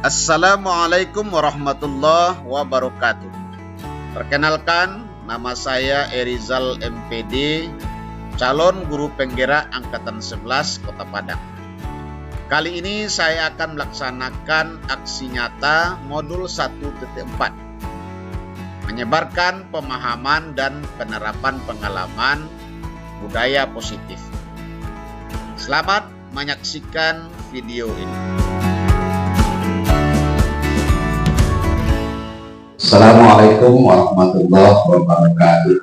Assalamualaikum warahmatullahi wabarakatuh. Perkenalkan, nama saya Erizal MPD, calon guru penggerak Angkatan 11 Kota Padang. Kali ini saya akan melaksanakan aksi nyata modul 1.4, menyebarkan pemahaman dan penerapan pengalaman budaya positif. Selamat menyaksikan video ini. Assalamualaikum warahmatullahi wabarakatuh.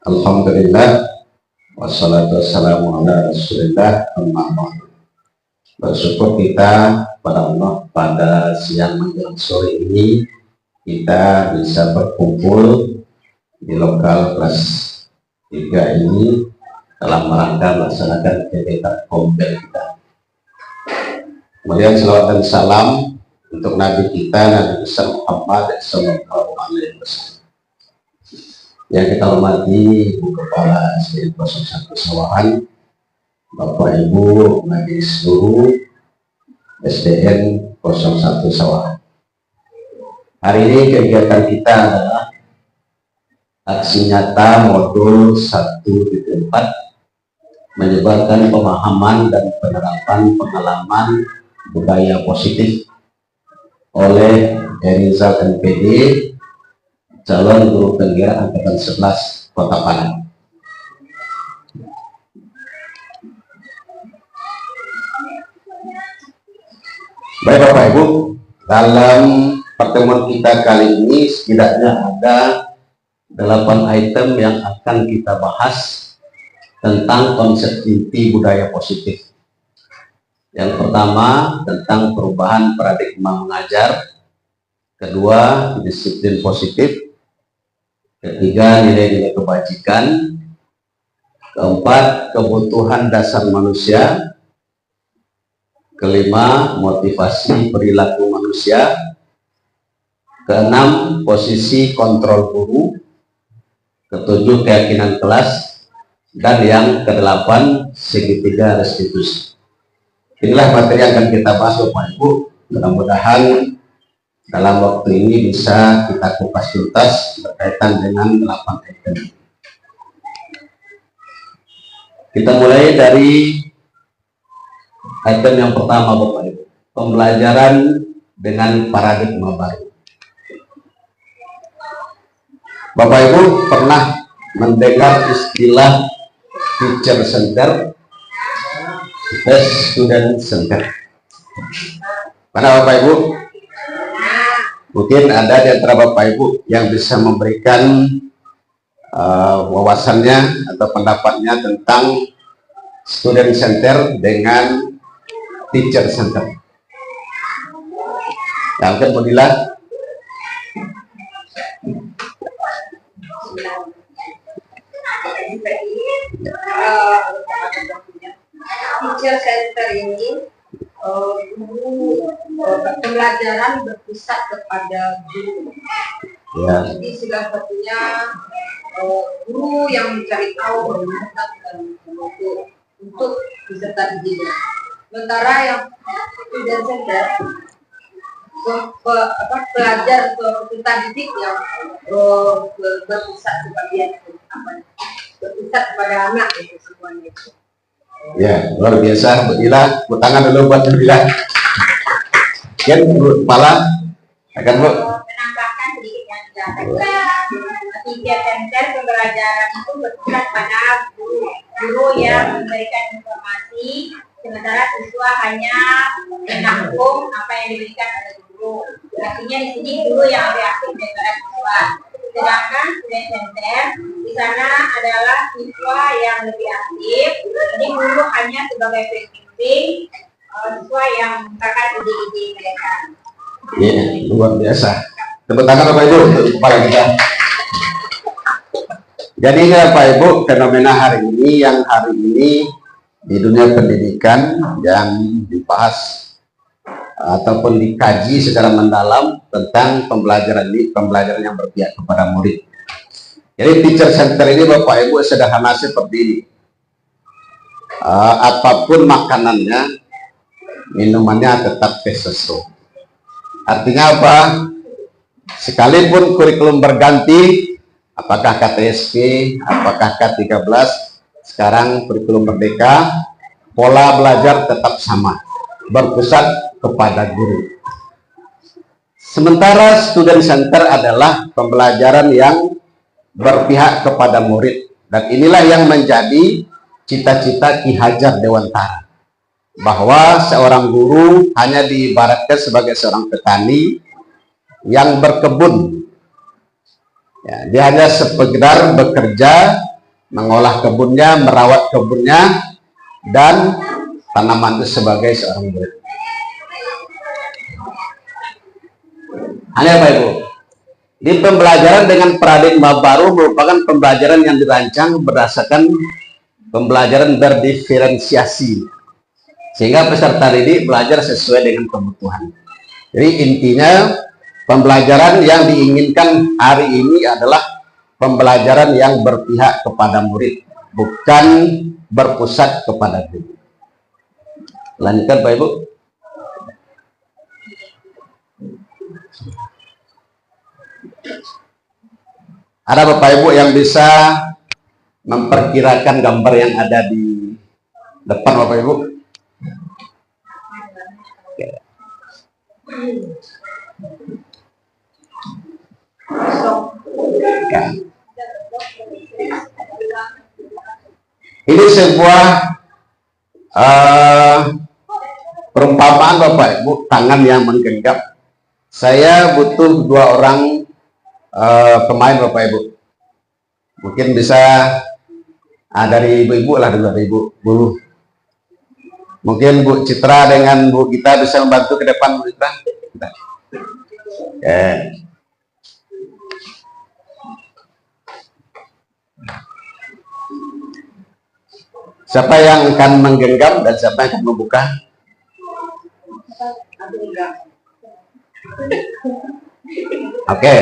Alhamdulillah, wassalatu wassalamu ala rasulillah, amma ba'du. Bersyukur kita pada Allah pada siang menjelang sore ini kita bisa berkumpul di lokal kelas 3 ini dalam rangka melaksanakan kegiatan kompel kita. Kemudian salawat dan salam untuk Nabi kita, Nabi besar Muhammad sallallahu alaihi wasallam. Yang kita hormati Ibu Kepala SDN 01 Sawahan, Bapak Ibu Majelis Guru SDN 01 Sawahan. Hari ini kegiatan kita adalah aksi nyata modul 1.4, menyebarkan pemahaman dan penerapan pengalaman budaya positif oleh Erizal MPD, calon guru penggerak Angkatan 11 Kota Padang. Baik Bapak Ibu, dalam pertemuan kita kali ini setidaknya ada 8 item yang akan kita bahas tentang konsep inti budaya positif. Yang pertama tentang perubahan paradigma mengajar, kedua disiplin positif, ketiga nilai-nilai kebajikan, keempat kebutuhan dasar manusia, kelima motivasi perilaku manusia, keenam posisi kontrol guru, ketujuh keyakinan kelas, dan yang kedelapan segitiga restitusi. Inilah materi yang akan kita bahas Bapak Ibu. Mudah-mudahan dalam waktu ini bisa kita kupas tuntas berkaitan dengan 8 item. Kita mulai dari item yang pertama Bapak Ibu, pembelajaran dengan paradigma baru. Bapak Ibu pernah mendengar istilah teacher center, student center? Mana Bapak Ibu? Mungkin ada di antara Bapak Ibu yang bisa memberikan wawasannya atau pendapatnya tentang student center dengan teacher center. Yang mungkin Fadilah. Teacher center ini pembelajaran berpusat kepada guru. Ya. Jadi salah satunya guru yang mencari tahu, mengingatkan dan menuntut untuk peserta didiknya. Sementara yang student center pelajar atau peserta didik yang berpusat kepada anak itu semuanya. Ya, luar biasa. Bila tangan dulu buat Bila. Kan Bu Kepala akan Bu menambahkan sedikit yang teacher center pembelajaran itu berpusat pada guru yang memberikan informasi, sementara siswa hanya menampung apa yang diberikan oleh guru. Artinya di sini guru yang lebih aktif daripada siswa. Sedangkan student center di sana adalah siswa yang lebih aktif, jadi guru hanya sebagai pembimbing siswa yang mengungkapkan ide-ide mereka. Iya, luar biasa. Tepuk tangan Bapak Ibu untuk kepala kita. Jadi Bapak Ibu, fenomena hari ini di dunia pendidikan yang dibahas ataupun dikaji secara mendalam tentang pembelajaran yang berpihak kepada murid. Jadi teacher center ini Bapak Ibu sederhana seperti ini. apapun makanannya, minumannya tetap P1. Artinya apa? Sekalipun kurikulum berganti, apakah KTSP, apakah K13, sekarang kurikulum merdeka, pola belajar tetap sama, berpusat kepada guru. Sementara student center adalah pembelajaran yang berpihak kepada murid, dan inilah yang menjadi cita-cita Ki Hajar Dewantara, bahwa seorang guru hanya diibaratkan sebagai seorang petani yang berkebun. Ya, dia hanya sekedar bekerja, mengolah kebunnya, merawat kebunnya, dan tanaman itu sebagai seorang murid. Hanya Pak Ibu, di pembelajaran dengan paradigma baru merupakan pembelajaran yang dirancang berdasarkan pembelajaran berdiferensiasi, sehingga peserta didik belajar sesuai dengan kebutuhan. Jadi intinya pembelajaran yang diinginkan hari ini adalah pembelajaran yang berpihak kepada murid, bukan berpusat kepada guru. Lanjutkan Pak Ibu. Ada Bapak Ibu yang bisa memperkirakan gambar yang ada di depan Bapak Ibu? Ya. Ini sebuah perumpamaan Bapak Ibu, tangan yang menggenggam. Saya butuh 2 orang pemain Bapak Ibu. Mungkin bisa dari ibu-ibu lah, dari ibu dulu. Mungkin Bu Citra dengan Bu Gita bisa membantu ke depan, Bu Citra. Oke. Siapa yang akan menggenggam dan siapa yang akan membuka? Oke.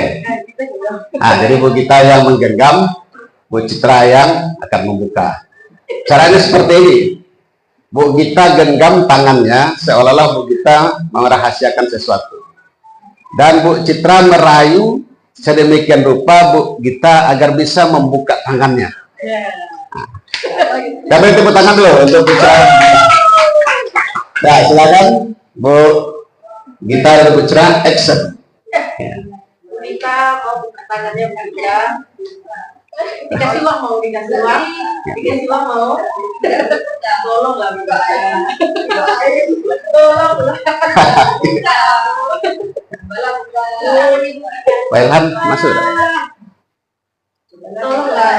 Nah, jadi Bu Gita yang menggenggam, Bu Citra yang akan membuka. Caranya seperti ini. Bu Gita genggam tangannya seolah-olah Bu Gita merahasiakan sesuatu. Dan Bu Citra merayu sedemikian rupa Bu Gita agar bisa membuka tangannya. Nah, tepuk tangan dulu untuk Bu Citra. Nah, silakan Bu Gita dan Bu Citra, action. Kita mau buka tangannya juga. Dikasih uang mau, dikasih uang mau. Tolong lah buka. Tolong lah. Pak Ilham masuk. Tolong lah.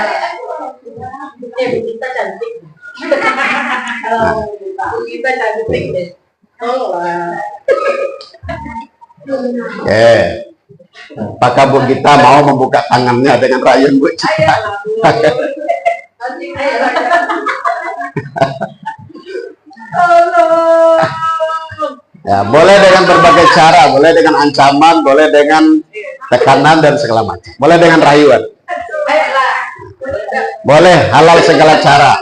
Bu Gita cantik. Bu Gita cantik deh. Tolong lah. Oke. Apakah Bu Gita mau membuka tangannya dengan rayuan Bu Citra? Ya, boleh dengan berbagai cara, boleh dengan ancaman, boleh dengan tekanan dan segala macam. Boleh dengan rayuan. Boleh halal segala cara.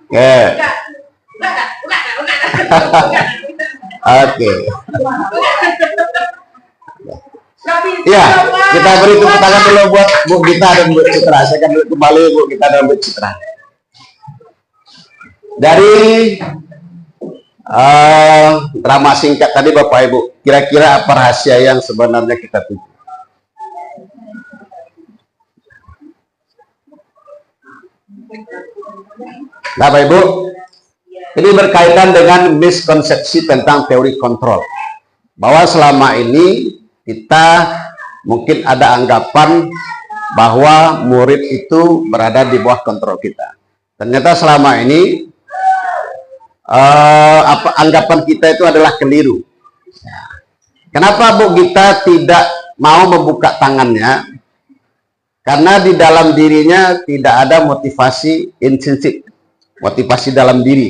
Oke. Oke. Ya, kita beri tepuk tangan dulu buat Bu Gita dan Bu Citra. Saya akan kembali Bu Gita dan Bu Citra. Dari drama singkat tadi Bapak Ibu, kira-kira apa rahasia yang sebenarnya kita tuju? Nah Bapak Ibu, ini berkaitan dengan miskonsepsi tentang teori kontrol. Bahwa selama ini kita mungkin ada anggapan bahwa murid itu berada di bawah kontrol kita. Ternyata selama ini anggapan kita itu adalah keliru. Kenapa Bu Gita tidak mau membuka tangannya? Karena di dalam dirinya tidak ada motivasi intrinsik, motivasi dalam diri.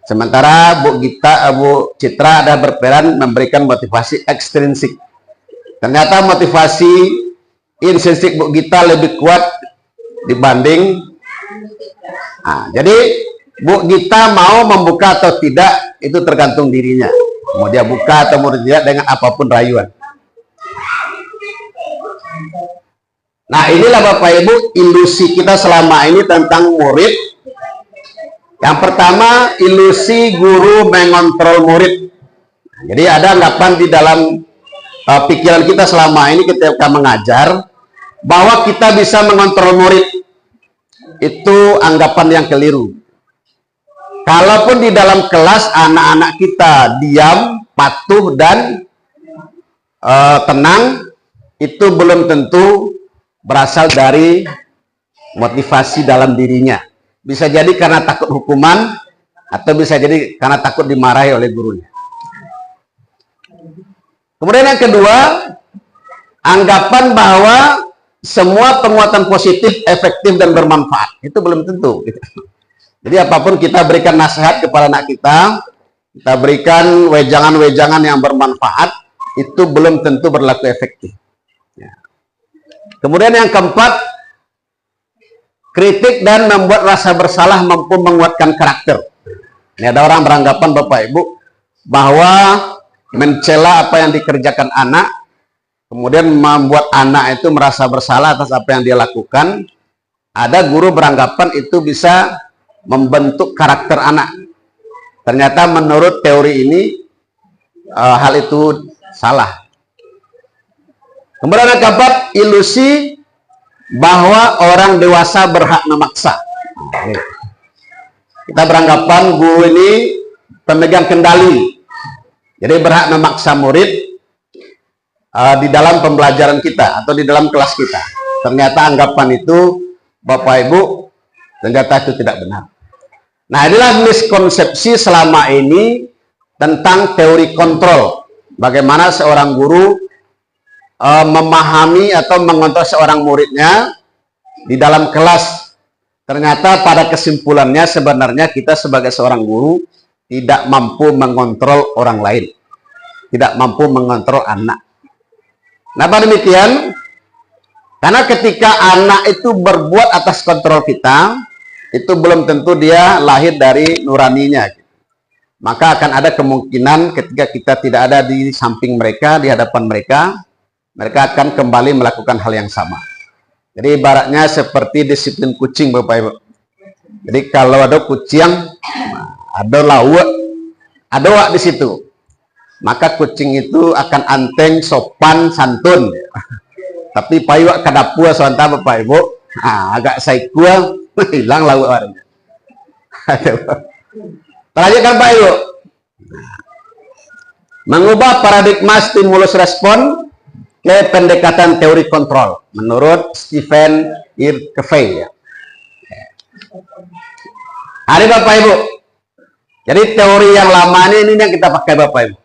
Sementara Bu Gita, Bu Citra ada berperan memberikan motivasi ekstrinsik. Ternyata motivasi intrinsik Bu Gita lebih kuat dibanding Nah, jadi Bu Gita mau membuka atau tidak itu tergantung dirinya. Mau dia buka atau mau tidak dengan apapun rayuan. Nah, inilah Bapak Ibu ilusi kita selama ini tentang murid. Yang pertama, ilusi guru mengontrol murid. Jadi ada anggapan di dalam pikiran kita selama ini ketika mengajar bahwa kita bisa mengontrol murid. Itu anggapan yang keliru. Kalaupun di dalam kelas anak-anak kita diam, patuh dan tenang, itu belum tentu berasal dari motivasi dalam dirinya. Bisa jadi karena takut hukuman, atau bisa jadi karena takut dimarahi oleh gurunya. Kemudian yang kedua, anggapan bahwa semua penguatan positif, efektif, dan bermanfaat. Itu belum tentu. Jadi apapun kita berikan nasihat kepada anak kita berikan wejangan-wejangan yang bermanfaat, itu belum tentu berlaku efektif. Kemudian yang keempat, kritik dan membuat rasa bersalah mampu menguatkan karakter. Ini ada orang beranggapan Bapak Ibu bahwa mencela apa yang dikerjakan anak, kemudian membuat anak itu merasa bersalah atas apa yang dia lakukan. Ada guru beranggapan itu bisa membentuk karakter anak. Ternyata menurut teori ini hal itu salah. Kemudian yang keempat, ilusi bahwa orang dewasa berhak memaksa. Kita beranggapan guru ini pemegang kendali, jadi berhak memaksa murid di dalam pembelajaran kita atau di dalam kelas kita. Ternyata anggapan itu Bapak Ibu ternyata itu tidak benar. Nah, inilah miskonsepsi selama ini tentang teori kontrol. Bagaimana seorang guru memahami atau mengontrol seorang muridnya di dalam kelas. Ternyata pada kesimpulannya sebenarnya kita sebagai seorang guru tidak mampu mengontrol orang lain, tidak mampu mengontrol anak. Kenapa demikian? Karena ketika anak itu berbuat atas kontrol kita, itu belum tentu dia lahir dari nuraninya. Maka akan ada kemungkinan ketika kita tidak ada di samping mereka, di hadapan mereka, mereka akan kembali melakukan hal yang sama. Jadi ibaratnya seperti disiplin kucing Bapak Ibu. Jadi kalau ada kucing, ada lawak, ada wak di situ, maka kucing itu akan anteng, sopan, santun. Tapi payuak kadapua sementara Bapak Ibu, agak saikua, hilang lawak warnanya. Lanjutkan Pak Ibu. Mengubah paradigma stimulus respon ke pendekatan teori kontrol menurut Stephen R. Covey. Hari Bapak Ibu, jadi teori yang lama ini yang kita pakai Bapak Ibu.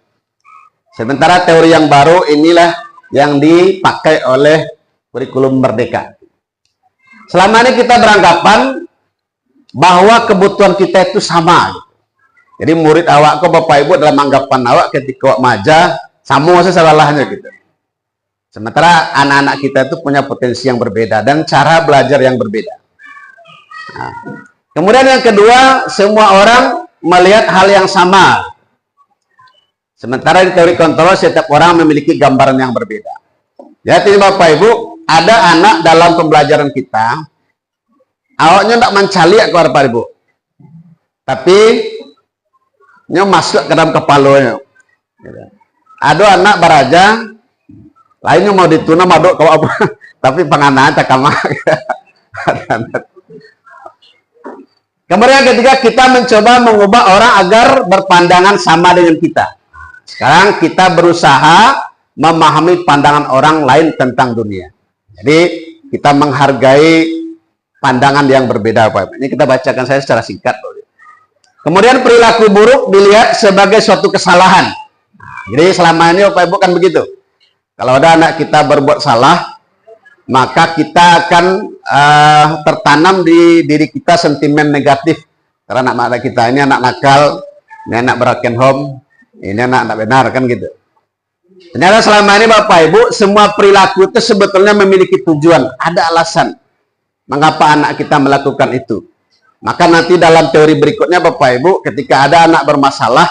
Sementara teori yang baru inilah yang dipakai oleh kurikulum Merdeka. Selama ini kita beranggapan bahwa kebutuhan kita itu sama. Jadi murid awak ke Bapak Ibu dalam anggapan awak ketika awak maja sama salahnya gitu. Sementara anak-anak kita itu punya potensi yang berbeda dan cara belajar yang berbeda. Nah, kemudian yang kedua, semua orang melihat hal yang sama. Sementara di teori kontrol, setiap orang memiliki gambaran yang berbeda. Jadi Bapak Ibu, ada anak dalam pembelajaran kita, awaknya tidak mencaliak kepada Bapak Ibu. Tapi, nya masuk ke dalam kepalanya. Ada anak baraja, lainnya mau dituna madok kau apa tapi penganaan tak kamak. Kemudian ketiga, kita mencoba mengubah orang agar berpandangan sama dengan kita. Sekarang kita berusaha memahami pandangan orang lain tentang dunia. Jadi kita menghargai pandangan yang berbeda Pak. Ini kita bacakan saya secara singkat. Kemudian perilaku buruk dilihat sebagai suatu kesalahan. Jadi selama ini Bapak Ibu kan begitu. Kalau ada anak kita berbuat salah, maka kita akan tertanam di diri kita sentimen negatif. Karena anak-anak kita ini anak nakal, ini anak broken home, ini anak benar, kan gitu. Ternyata selama ini Bapak Ibu, semua perilaku itu sebetulnya memiliki tujuan. Ada alasan mengapa anak kita melakukan itu. Maka nanti dalam teori berikutnya Bapak Ibu, ketika ada anak bermasalah,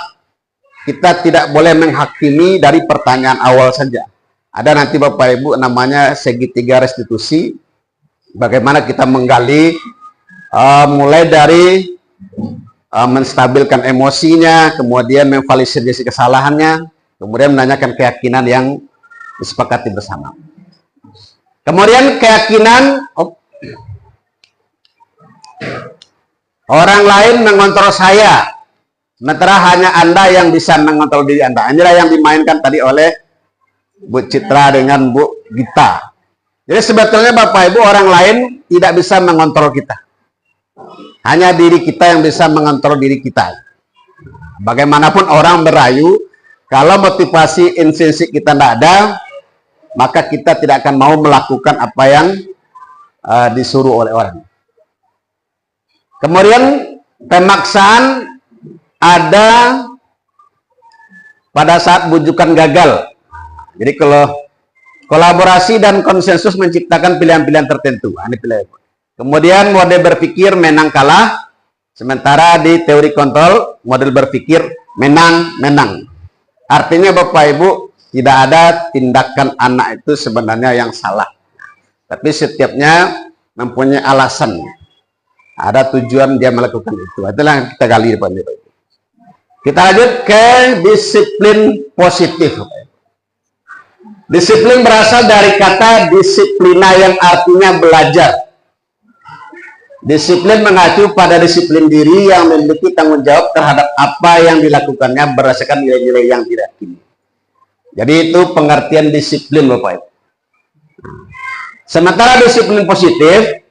kita tidak boleh menghakimi dari pertanyaan awal saja. Ada nanti Bapak Ibu namanya segitiga restitusi, bagaimana kita menggali mulai dari menstabilkan emosinya, kemudian memvalidasi kesalahannya, kemudian menanyakan keyakinan yang disepakati bersama. Kemudian keyakinan orang lain mengontrol saya, sementara hanya Anda yang bisa mengontrol diri Anda. Inilah yang dimainkan tadi oleh Bu Citra dengan Bu Gita. Jadi sebetulnya Bapak Ibu, orang lain tidak bisa mengontrol kita. Hanya diri kita yang bisa mengontrol diri kita. Bagaimanapun orang merayu, kalau motivasi intrinsik kita tidak ada, maka kita tidak akan mau melakukan apa yang disuruh oleh orang. Kemudian pemaksaan ada pada saat bujukan gagal. Jadi kalau kolaborasi dan konsensus menciptakan pilihan-pilihan tertentu. Ini pilihan. Kemudian model berpikir menang kalah, sementara di teori kontrol model berpikir menang-menang. Artinya Bapak Ibu, tidak ada tindakan anak itu sebenarnya yang salah. Tapi setiapnya mempunyai alasan. Ada tujuan dia melakukan itu. Itulah yang kita gali Bapak Ibu. Kita lanjut ke disiplin positif. Disiplin berasal dari kata disiplina yang artinya belajar. Disiplin mengacu pada disiplin diri yang memiliki tanggung jawab terhadap apa yang dilakukannya berdasarkan nilai-nilai yang diyakini. Jadi itu pengertian disiplin Bapak Ibu. Sementara disiplin positif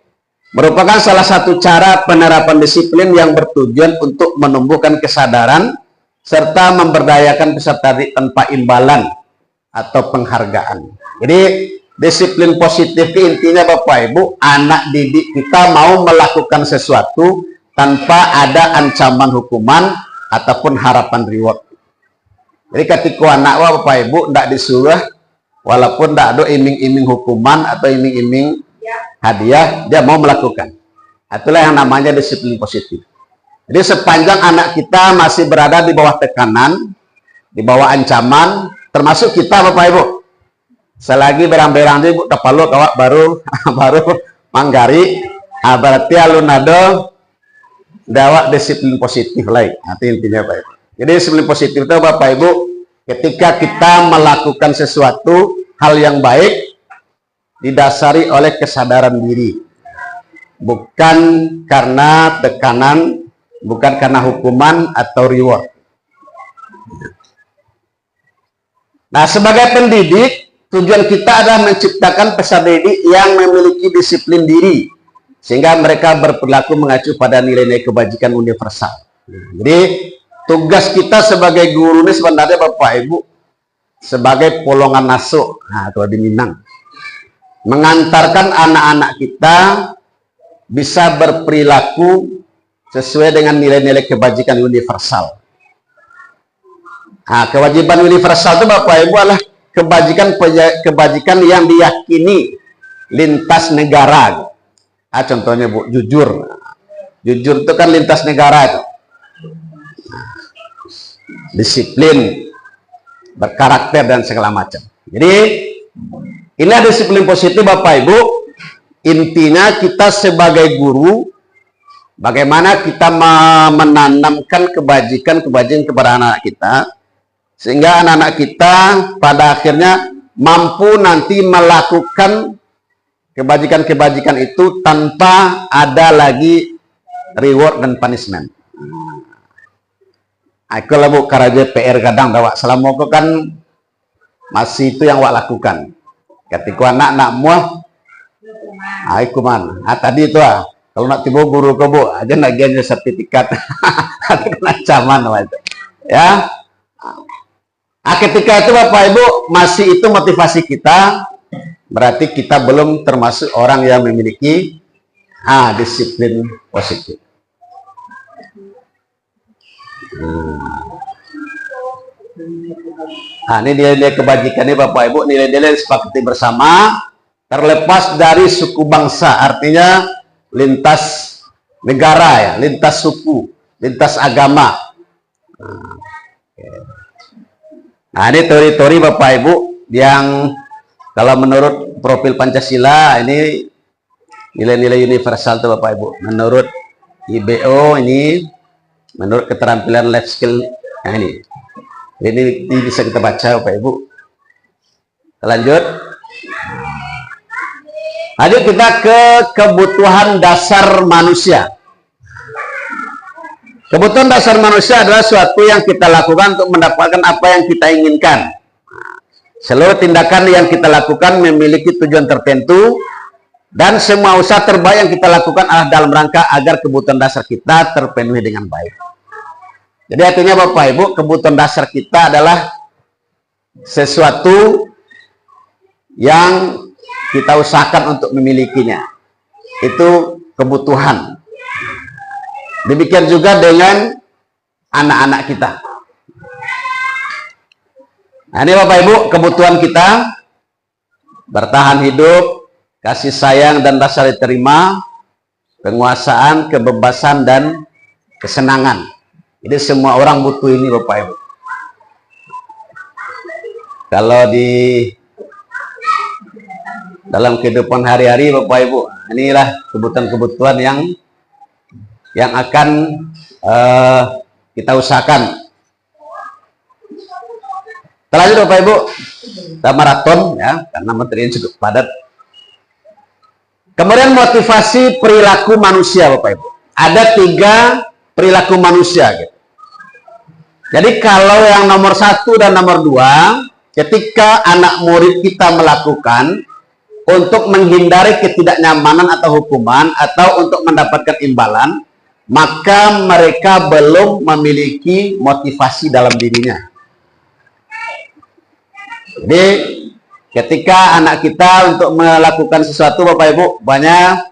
merupakan salah satu cara penerapan disiplin yang bertujuan untuk menumbuhkan kesadaran serta memberdayakan peserta didik tanpa imbalan atau penghargaan. Jadi disiplin positif intinya Bapak Ibu, anak didik kita mau melakukan sesuatu tanpa ada ancaman hukuman ataupun harapan reward. Jadi ketika anak Bapak Ibu tidak disuruh, walaupun tidak ada iming-iming hukuman atau iming-iming hadiah, dia mau melakukan. Itulah yang namanya disiplin positif. Jadi sepanjang anak kita masih berada di bawah tekanan, di bawah ancaman, termasuk kita Bapak Ibu, selagi berang-berang ibu kepala kawak baru manggari, berarti alunado dawak disiplin positif lain. Nanti intinya Pak Ibu. Jadi disiplin positif itu Bapak Ibu, ketika kita melakukan sesuatu hal yang baik didasari oleh kesadaran diri, bukan karena tekanan, bukan karena hukuman atau reward. Nah, sebagai pendidik, tujuan kita adalah menciptakan peserta didik yang memiliki disiplin diri, sehingga mereka berperilaku mengacu pada nilai-nilai kebajikan universal. Jadi, tugas kita sebagai guru ini sebenarnya Bapak Ibu, sebagai polongan nasuk, nah, kalau di Minang, mengantarkan anak-anak kita bisa berperilaku sesuai dengan nilai-nilai kebajikan universal. Nah, kewajiban universal itu Bapak Ibu adalah kebajikan yang diyakini lintas negara. Nah, contohnya Bu, jujur. Jujur itu kan lintas negara itu. Disiplin, berkarakter dan segala macam. Jadi ini disiplin positif Bapak Ibu. Intinya kita sebagai guru, bagaimana kita menanamkan kebajikan kepada anak kita, sehingga anak-anak kita pada akhirnya mampu nanti melakukan kebajikan-kebajikan itu tanpa ada lagi reward dan punishment. Aku lah Bu karaja PR kadang dah selama aku kan masih itu yang wak lakukan. Ketika anak muah, aku mana? Tadi itu kalau nak tiba guru ke Bu, aja nagiannya sertifikat, itu kena ancaman itu. Ya. Ketika itu Bapak Ibu masih itu motivasi kita, berarti kita belum termasuk orang yang memiliki disiplin positif. Ini nilai-nilai kebajikan ini Bapak Ibu, nilai-nilai disepakati bersama, terlepas dari suku bangsa, artinya lintas negara ya, lintas suku, lintas agama. Nah, ini teori-teori Bapak Ibu yang kalau menurut profil Pancasila ini nilai-nilai universal tuh Bapak Ibu. Menurut IBO ini, menurut keterampilan life skill, nah ini bisa kita baca Bapak Ibu. Lanjut. Lanjut kita ke kebutuhan dasar manusia. Kebutuhan dasar manusia adalah suatu yang kita lakukan untuk mendapatkan apa yang kita inginkan. Seluruh tindakan yang kita lakukan memiliki tujuan tertentu, dan semua usaha terbaik yang kita lakukan adalah dalam rangka agar kebutuhan dasar kita terpenuhi dengan baik. Jadi artinya Bapak Ibu, kebutuhan dasar kita adalah sesuatu yang kita usahakan untuk memilikinya. Itu kebutuhan. Demikian juga dengan anak-anak kita. Nah, ini Bapak Ibu, kebutuhan kita bertahan hidup, kasih sayang dan rasa diterima, penguasaan, kebebasan, dan kesenangan. Jadi semua orang butuh ini Bapak Ibu. Kalau di dalam kehidupan hari-hari Bapak Ibu, inilah kebutuhan-kebutuhan yang akan kita usahakan. Lanjut Bapak Ibu, kita maraton ya, karena materinya cukup padat. Kemudian motivasi perilaku manusia Bapak Ibu. Ada 3 perilaku manusia gitu. Jadi kalau yang nomor 1 dan nomor 2, ketika anak murid kita melakukan untuk menghindari ketidaknyamanan atau hukuman atau untuk mendapatkan imbalan, maka mereka belum memiliki motivasi dalam dirinya. Jadi ketika anak kita untuk melakukan sesuatu Bapak Ibu, banyak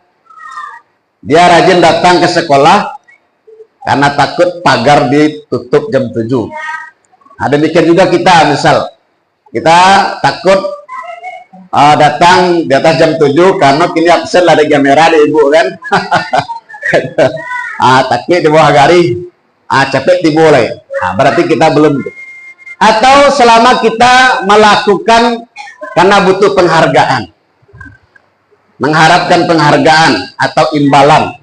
dia rajin datang ke sekolah karena takut pagar ditutup jam 7. Nah, demikian juga kita, misal kita takut datang di atas jam 7 karena kini absen ada kamera di ibu kan. Takut di bawah gari, capek di boleh. Berarti kita belum. Atau selama kita melakukan karena butuh penghargaan, mengharapkan penghargaan atau imbalan,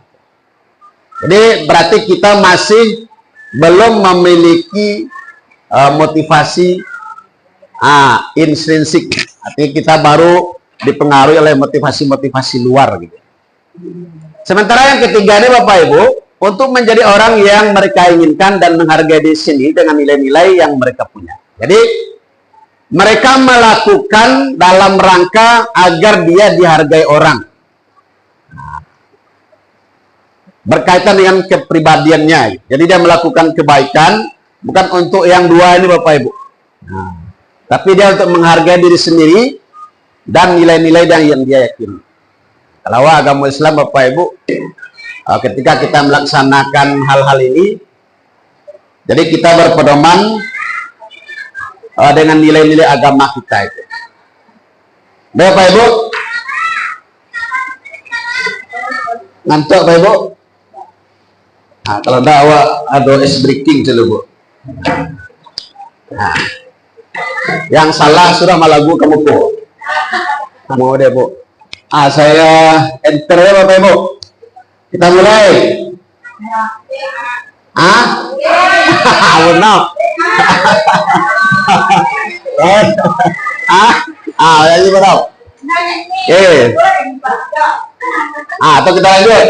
jadi berarti kita masih belum memiliki motivasi intrinsik. Artinya kita baru dipengaruhi oleh motivasi-motivasi luar gitu. Sementara yang ketiga ini Bapak Ibu, untuk menjadi orang yang mereka inginkan dan menghargai diri sendiri dengan nilai-nilai yang mereka punya. Jadi mereka melakukan dalam rangka agar dia dihargai orang, berkaitan dengan kepribadiannya. Jadi dia melakukan kebaikan bukan untuk yang dua ini Bapak Ibu, tapi dia untuk menghargai diri sendiri dan nilai-nilai yang dia yakini. Kalau agama Islam Bapak Ibu, ketika kita melaksanakan hal-hal ini, jadi kita berpedoman dengan nilai-nilai agama kita itu. Bapak Ibu, ngantuk Bapak Ibu? Kalau enggak awak ada ice breaking dulu Bu. Yang salah sudah malagu kamu Bu. Kamu deh Bu. Saya enter ya Bapak Ibu. Kita mulai. Benar. Jadi benar. Atau kita lanjut.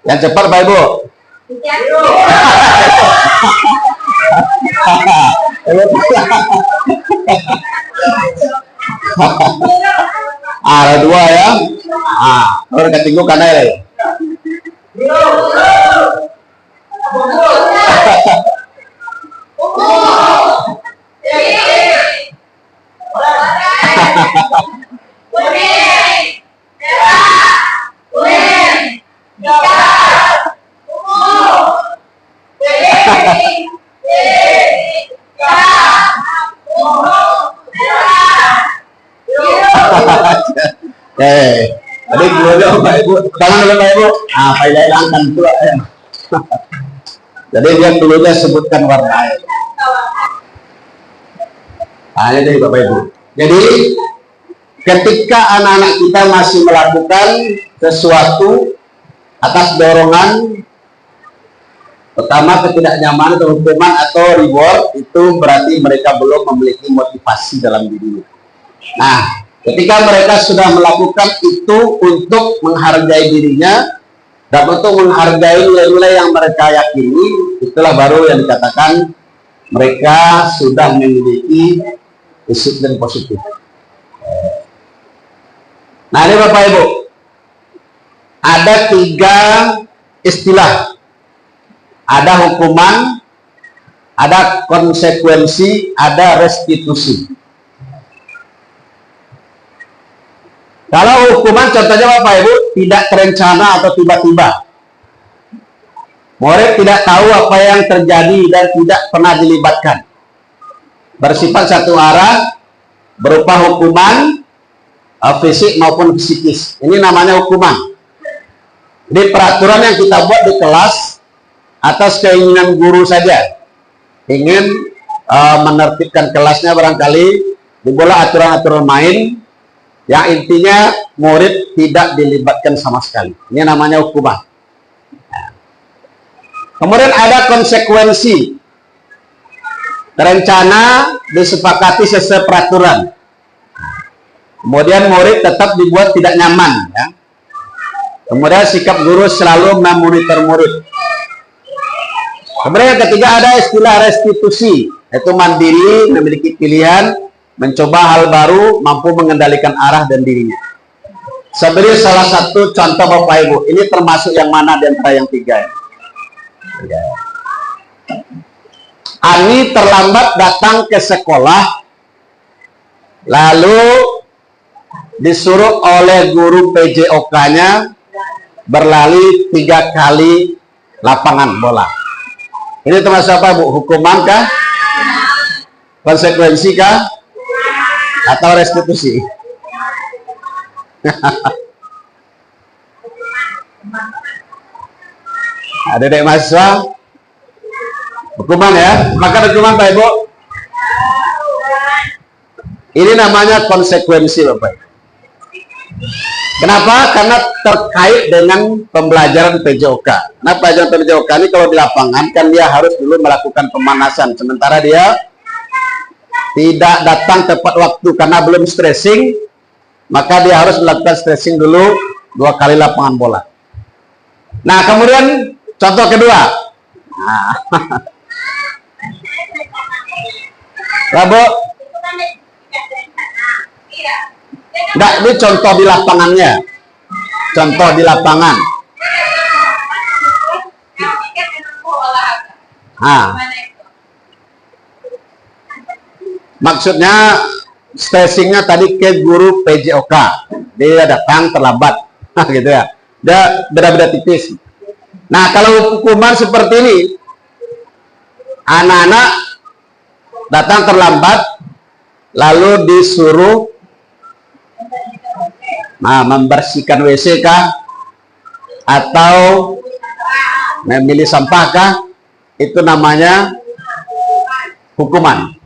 Yang cepat Pak Ibu. Ada 2 ya. Orang ketinggu karena ya. Jadi dulunya Bapak Ibu, tangan dulu Bapak Ibu. Nah, Pak hilangkan pula ya. Jadi dia dulunya sebutkan warna air. Nah, jadi Bapak Ibu. Jadi ketika anak-anak kita masih melakukan sesuatu atas dorongan, pertama ketidaknyamanan atau hukuman atau reward, itu berarti mereka belum memiliki motivasi dalam dirinya. Nah, ketika mereka sudah melakukan itu untuk menghargai dirinya dan untuk menghargai nilai-nilai yang mereka yakini, itulah baru yang dikatakan mereka sudah memiliki disiplin positif. Nah, ini Bapak Ibu, ada 3 istilah. Ada hukuman, ada konsekuensi, ada restitusi. Kalau hukuman contohnya Bapak Ibu tidak terencana atau tiba-tiba. Murid tidak tahu apa yang terjadi dan tidak pernah dilibatkan. Bersifat satu arah, berupa hukuman fisik maupun psikis. Ini namanya hukuman. Di peraturan yang kita buat di kelas atas keinginan guru saja, ingin menertibkan kelasnya, barangkali dibuatlah aturan-aturan main yang intinya murid tidak dilibatkan sama sekali. Ini namanya hukuman. Kemudian ada konsekuensi, terencana, disepakati sesuai peraturan, kemudian murid tetap dibuat tidak nyaman ya. Kemudian sikap guru selalu memonitor murid. Kemudian yang ketiga ada istilah restitusi, yaitu mandiri, memiliki pilihan, mencoba hal baru, mampu mengendalikan arah dan dirinya. Sebenarnya salah satu contoh Bapak Ibu, ini termasuk yang mana di antara yang 3? Ani terlambat datang ke sekolah, lalu disuruh oleh guru PJOK-nya berlari 3 kali lapangan bola. Ini termasuk apa Bu? Hukuman kah? Konsekuensi kah? Atau restitusi? Ada dek mahasiswa? Hukuman ya? Maka hukuman Pak Ibu? Ini namanya konsekuensi Bapak Ibu. Kenapa? Karena terkait dengan pembelajaran PJOK. Nah, pelajaran PJOK ini kalau di lapangan kan dia harus dulu melakukan pemanasan. Sementara dia tidak datang tepat waktu karena belum stressing, maka dia harus melakukan stressing dulu 2 kali lapangan bola. Nah, kemudian contoh kedua. Nah. Bu? Enggak, ini contoh di lapangannya. Contoh di lapangan. Nah. Maksudnya stressingnya tadi ke guru PJOK. Dia datang terlambat. Gitu ya. Dia beda-beda tipis. Nah, kalau hukuman seperti ini, anak-anak datang terlambat, lalu disuruh membersihkan WC kah? Atau memilih sampah kah? Itu namanya hukuman.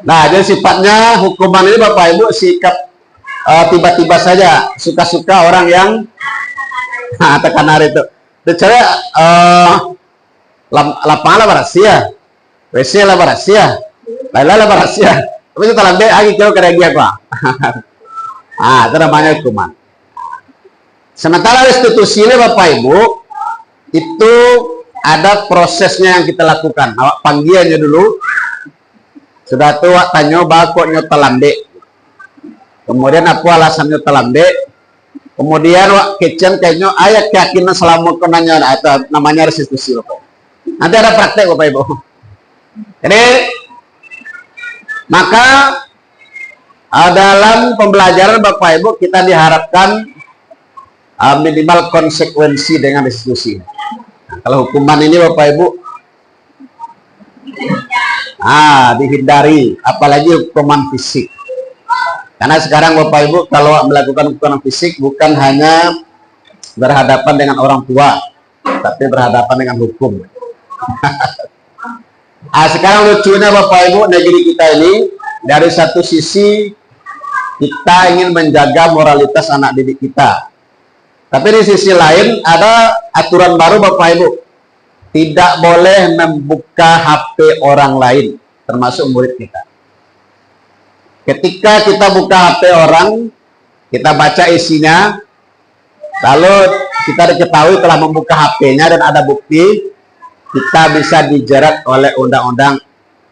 Nah, jadi sifatnya hukuman ini Bapak Ibu sikap tiba-tiba saja, suka-suka orang yang tekanan itu. Kecuali lapangan lah berasia, WC lah berasia, lain-lain lah berasia. Tapi itu terlambat lagi kau kerja apa? Itu namanya hukuman. Sementara restitusi ini Bapak Ibu itu ada prosesnya yang kita lakukan. Awak panggilannya dulu. Sudah tuh awak tanya kok nyota lambe. Kemudian apa alasannya telambe? Kemudian wak kitchen kayaknya ayat keyakinan selama konanya atau namanya restitusi Bapak. Nanti ada praktek Bapak Ibu. Jadi maka dalam pembelajaran Bapak Ibu kita diharapkan minimal konsekuensi dengan restitusi. Nah, kalau hukuman ini Bapak Ibu dihindari, apalagi hukuman fisik. Karena sekarang Bapak Ibu kalau melakukan kekerasan fisik bukan hanya berhadapan dengan orang tua, tapi berhadapan dengan hukum. Sekarang lucunya Bapak Ibu, negeri kita ini dari satu sisi kita ingin menjaga moralitas anak didik kita, tapi di sisi lain ada aturan baru Bapak Ibu, tidak boleh membuka HP orang lain, termasuk murid kita. Ketika kita buka HP orang, kita baca isinya, lalu kita diketahui telah membuka HP-nya dan ada bukti, kita bisa dijerat oleh undang-undang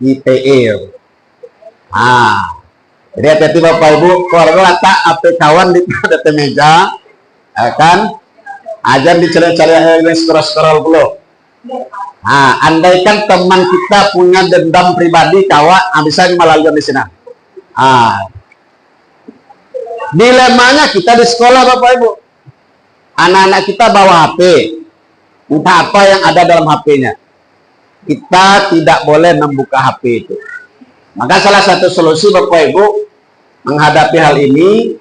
ITE. Jadi hati-hati Bapak Ibu, kalau letak HP kawan di atas meja, kan, ajar dicari-cari scroll dulu. Andaikan teman kita punya dendam pribadi, kawan, bisa melalui di sini. Dilemanya kita di sekolah Bapak Ibu, anak-anak kita bawa HP, entah apa yang ada dalam HP-nya, kita tidak boleh membuka HP itu. Maka salah satu solusi Bapak Ibu menghadapi hal ini,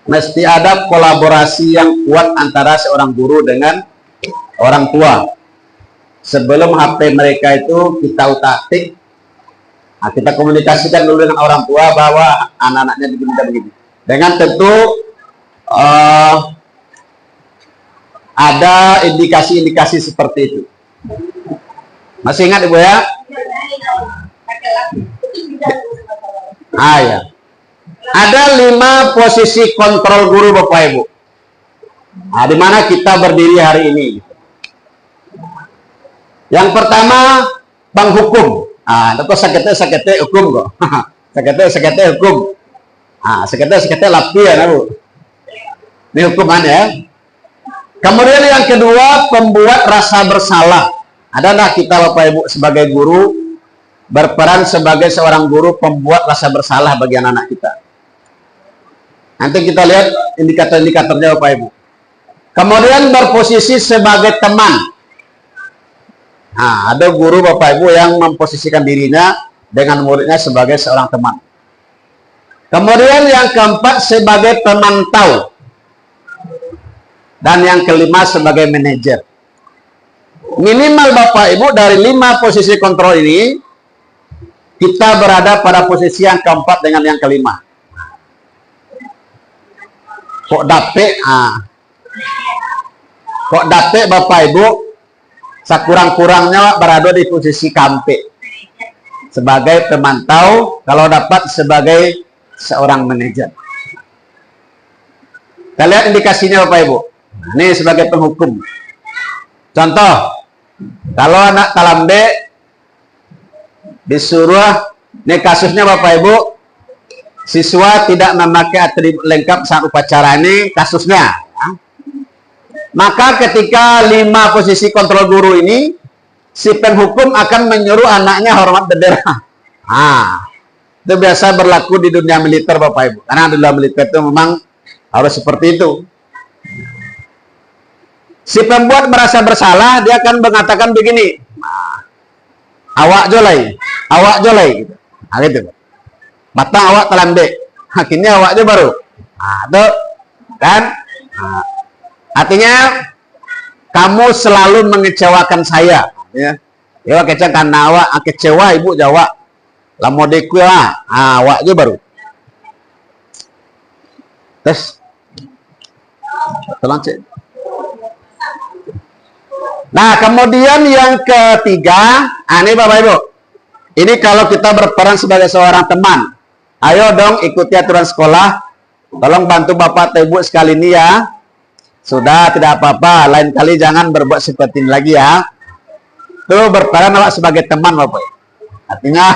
mesti ada kolaborasi yang kuat antara seorang guru dengan orang tua. Sebelum HP mereka itu kita utak-atik, kita komunikasikan dulu dengan orang tua bahwa anak-anaknya begini. Dengan tentu ada indikasi-indikasi seperti itu. Masih ingat Ibu ya? Ya. Ada 5 posisi kontrol guru Bapak Ibu. Di mana kita berdiri hari ini. Yang pertama, penghukum. Itu sakete hukum kok. sakete hukum. Sakete lapian Bu. Ini hukuman ya. Kemudian yang kedua, pembuat rasa bersalah. Adakah kita Bapak Ibu sebagai guru berperan sebagai seorang guru pembuat rasa bersalah bagi anak-anak kita? Nanti kita lihat indikator-indikatornya Bapak Ibu. Kemudian berposisi sebagai teman. Ada guru Bapak Ibu yang memposisikan dirinya dengan muridnya sebagai seorang teman. Kemudian yang keempat sebagai pemantau. Dan yang kelima sebagai manajer. Minimal Bapak Ibu dari 5 posisi kontrol ini, kita berada pada posisi yang keempat dengan yang kelima. Kok dapet Bapak Ibu, sekurang-kurangnya berada di posisi kampe. Sebagai pemantau, kalau dapat sebagai seorang manajer. Kita lihat indikasinya Bapak Ibu. Ini sebagai penghukum. Contoh, kalau anak talambe disuruh, ini kasusnya Bapak Ibu, siswa tidak memakai atribut lengkap saat upacara, ini kasusnya. Maka ketika 5 posisi kontrol guru ini, si penghukum akan menyuruh anaknya hormat bendera. Itu biasa berlaku di dunia militer Bapak Ibu. Karena di dunia militer itu memang harus seperti itu. Si pembuat merasa bersalah, dia akan mengatakan begini, awak jolai, gitu. Gitu. Matang awak telambe, akhirnya awak aja baru. Itu kan? Artinya kamu selalu mengecewakan saya. Ya, kecang karena awak kecewa Ibu jawab, lamodeku lah, awak aja baru. Terus, tolong cek. Nah, kemudian yang ketiga, ini Bapak Ibu, ini kalau kita berperan sebagai seorang teman, ayo dong ikuti aturan sekolah, tolong bantu Bapak atau Ibu sekali ini ya. Sudah, tidak apa-apa, lain kali jangan berbuat seperti ini lagi ya. Itu berperan awak sebagai teman Bapak Ibu. Artinya,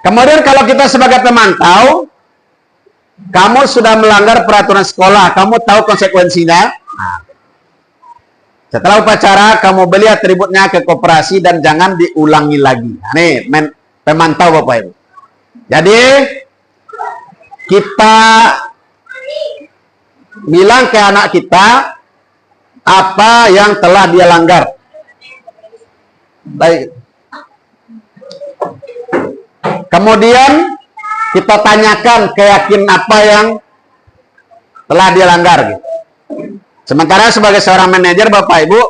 kemudian kalau kita sebagai pemantau, kamu sudah melanggar peraturan sekolah, kamu tahu konsekuensinya. Setelah upacara, kamu beli atributnya ke koperasi dan jangan diulangi lagi. Nih, pemantau Bapak Ibu. Jadi, kita bilang ke anak kita apa yang telah dia langgar. Baik. Kemudian, kita tanyakan keyakinan apa yang telah dia langgar gitu. Sementara sebagai seorang manajer Bapak Ibu,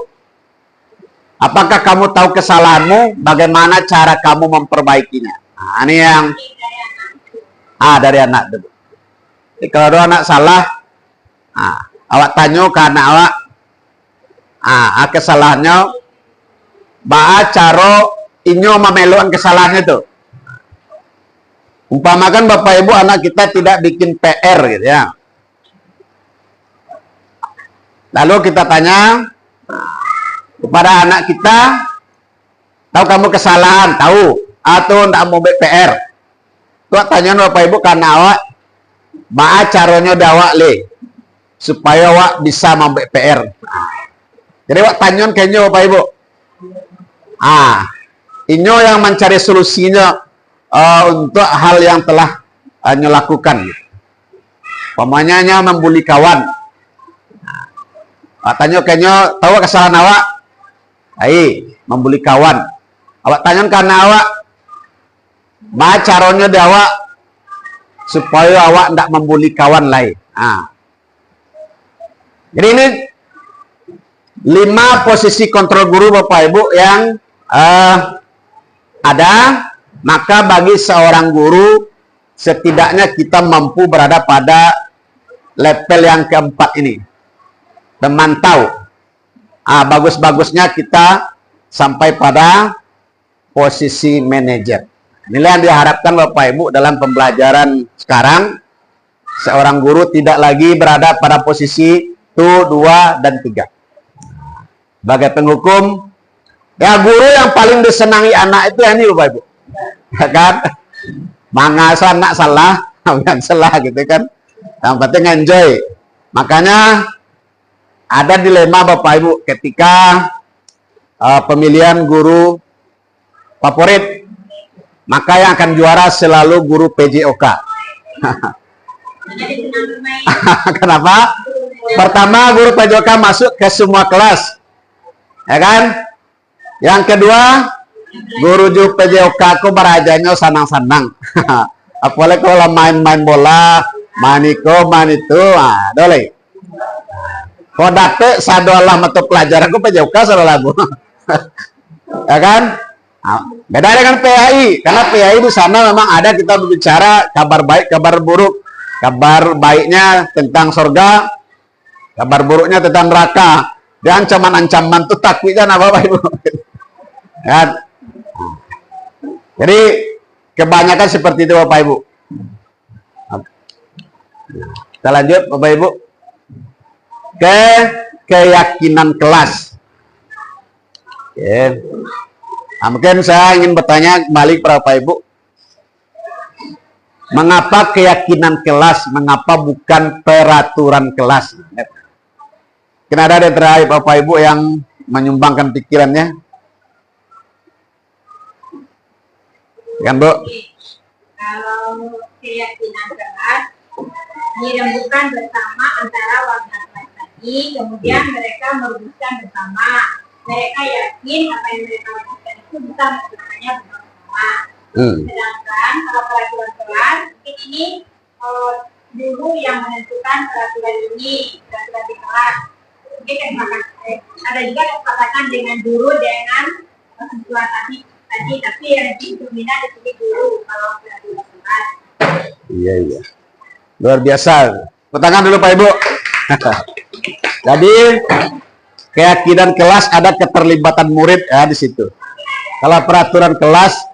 apakah kamu tahu kesalahanmu, bagaimana cara kamu memperbaikinya? Nah, ini yang dari anak dulu. Jadi kalau ada anak salah, awak tanya karena awak kesalahannya, cara inyo memelukan kesalahannya itu. Umpamakan Bapak Ibu anak kita tidak bikin PR gitu ya. Lalu kita tanya kepada anak kita, tahu kamu kesalahan, tahu atau tidak mau PR? Tuh tanya Bapak Ibu karena awak caranya dawak le supaya awak bisa membuat PR. Jadi awak tanya kayaknya Bapak Ibu. Inyo yang mencari solusinya untuk hal yang telah lakukan. Pemanyanya membuli kawan. Tanya kayaknya tahu kesalahan awak. Membuli kawan. Awak tanya karena awak caranya awak supaya awak tidak membuli kawan lain. Jadi ini 5 posisi kontrol guru Bapak Ibu yang ada. Maka bagi seorang guru setidaknya kita mampu berada pada level yang keempat ini, memantau. Bagus-bagusnya kita sampai pada posisi manajer. Inilah yang diharapkan Bapak Ibu dalam pembelajaran sekarang. Seorang guru tidak lagi berada pada posisi 1, 2, dan 3. Sebagai penghukum, ya guru yang paling disenangi anak itu ini Bapak Ibu. Ya kan? Mangasa anak salah, jangan salah gitu kan. Yang penting enjoy. Makanya ada dilema Bapak Ibu ketika pemilihan guru favorit. Maka yang akan juara selalu guru PJOK. Kenapa? Pertama, guru PJOK masuk ke semua kelas. Ya kan? Yang kedua, guru PJOK aku berajanya sanang-sanang. Apalagi kalau main-main bola, main itu, dole. Kau date sadolah mata pelajaran aku PJOK salah lagu. Ya kan? Beda dengan PAI, karena PAI di sana memang ada kita berbicara kabar baik, kabar buruk. Kabar baiknya tentang surga, kabar buruknya tentang neraka. Dan ancaman-ancaman itu takutnya apa Ibu? Ya. Jadi kebanyakan seperti itu Bapak Ibu. Kita lanjut Bapak Ibu ke keyakinan kelas. Oke. Mungkin saya ingin bertanya kembali kepada Bapak Ibu, mengapa keyakinan kelas, mengapa bukan peraturan kelas? Mungkin ada di terakhir Bapak Ibu yang menyumbangkan pikirannya. Kan Bu? Kalau keyakinan kelas dirembukan bersama antara warga kelas tadi, kemudian mereka merumuskan bersama. Mereka yakin apa yang mereka lakukan itu bisa melakukannya bersama. Sedangkan kalau peraturan kelas, ini guru yang menentukan peraturan ini, peraturan di kelas. Mungkin ada juga kesepakatan dengan guru dengan ketentuan tadi, tapi yang dominan di sini guru kalau peraturan kelas. Iya. Luar biasa. Tangan dulu Pak Ibu. Jadi keyakinan kelas ada keterlibatan murid ya di situ. Kalau peraturan kelas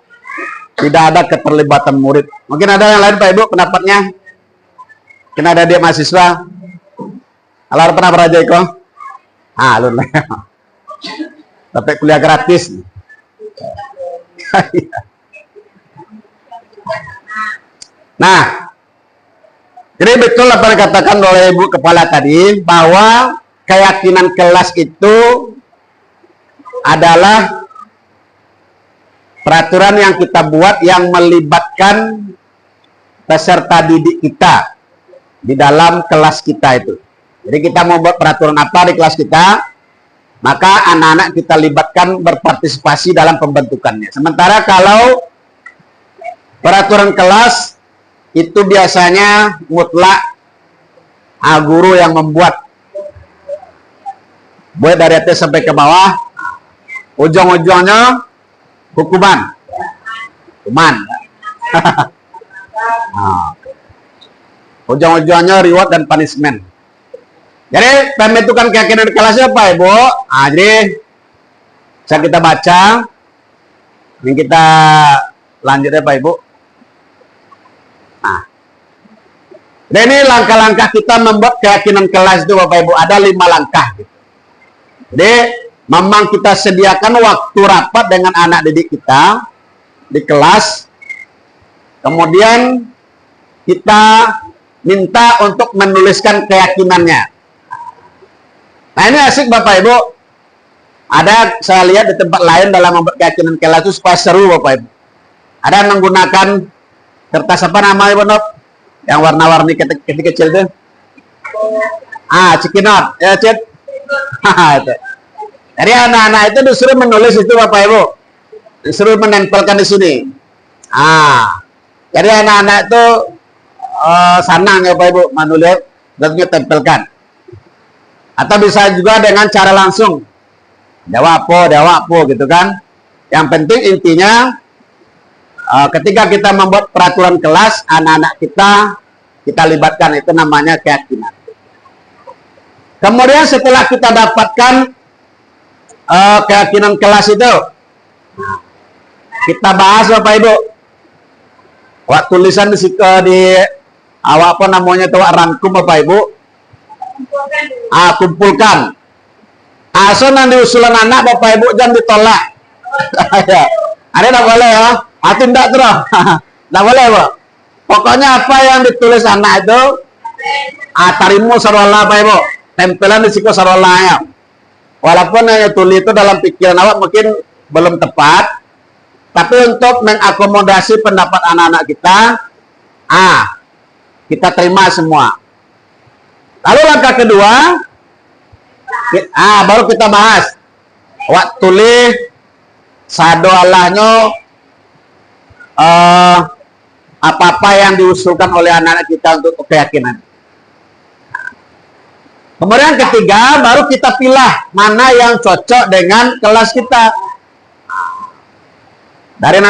tidak ada keterlibatan murid. Mungkin ada yang lain Pak Ibu pendapatnya? Mungkin ada dia mahasiswa. Alar pernah belajar Iko? Alun lah. Tapi kuliah gratis. Nah, jadi betul apa yang dikatakan oleh Ibu Kepala tadi, bahwa keyakinan kelas itu adalah peraturan yang kita buat yang melibatkan peserta didik kita di dalam kelas kita itu. Jadi kita mau buat peraturan apa di kelas kita, maka anak-anak kita libatkan berpartisipasi dalam pembentukannya. Sementara kalau peraturan kelas itu biasanya mutlak guru yang membuat. Buat dari atas sampai ke bawah, ujung-ujungnya hukuman. Nah, ujung-ujungnya reward dan punishment. Jadi pembentukan keyakinan kelasnya apa Ibu? Jadi bisa kita baca. Ini kita lanjut ya Pak Ibu. Nah, dan ini langkah-langkah kita membuat keyakinan kelas itu Bapak Ibu. Ada 5 langkah. Jadi memang kita sediakan waktu rapat dengan anak didik kita di kelas. Kemudian kita minta untuk menuliskan keyakinannya. Nah ini asik Bapak Ibu. Ada saya lihat di tempat lain dalam membuat keyakinan kelas itu supaya seru Bapak Ibu. Ada yang menggunakan kertas apa namanya Ibu Nop? Yang warna-warni kecil-kecil itu. Cikinot. Ya Cid. Itu. Jadi anak-anak itu disuruh menulis itu Bapak Ibu. Disuruh menempelkan di sini. Jadi anak-anak itu senang ya Bapak Ibu menulis dan ditempelkan. Atau bisa juga dengan cara langsung. Jawab po gitu kan. Yang penting intinya ketika kita membuat peraturan kelas, anak-anak kita libatkan, itu namanya keyakinan. Kemudian setelah kita dapatkan keyakinan kelas itu, kita bahas Bapak Ibu. Waktu tulisan di apa namanya itu rangkum Bapak Ibu. Kumpulkan. So nanti usulan anak Bapak Ibu jangan ditolak. Ada tidak boleh ya? Tindak terus. Tidak boleh Bu. Pokoknya apa yang ditulis anak itu, tarimu sarwala Bapak Ibu. Tempelan di siku sarwalanya. Walaupun yang tulis itu dalam pikiran awak mungkin belum tepat, tapi untuk mengakomodasi pendapat anak-anak kita, kita terima semua. Lalu langkah kedua, baru kita bahas. Wak tulis sado Allahnya apa-apa yang diusulkan oleh anak-anak kita untuk keyakinan. Kemudian ketiga, baru kita pilih mana yang cocok dengan kelas kita. Dari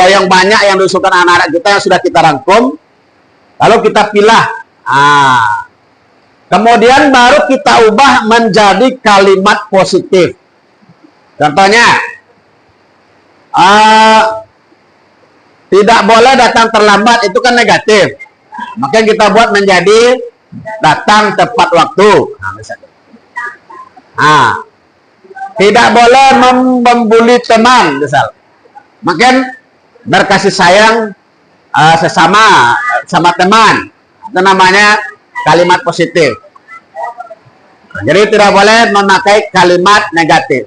yang banyak yang diusulkan anak-anak kita yang sudah kita rangkum, lalu kita pilih. Kemudian baru kita ubah menjadi kalimat positif. Contohnya, tidak boleh datang terlambat, itu kan negatif. Maka kita buat menjadi datang tepat waktu. Tidak boleh membuli teman, misal. Makin berkasih sayang sesama teman. Itu namanya kalimat positif. Jadi tidak boleh memakai kalimat negatif.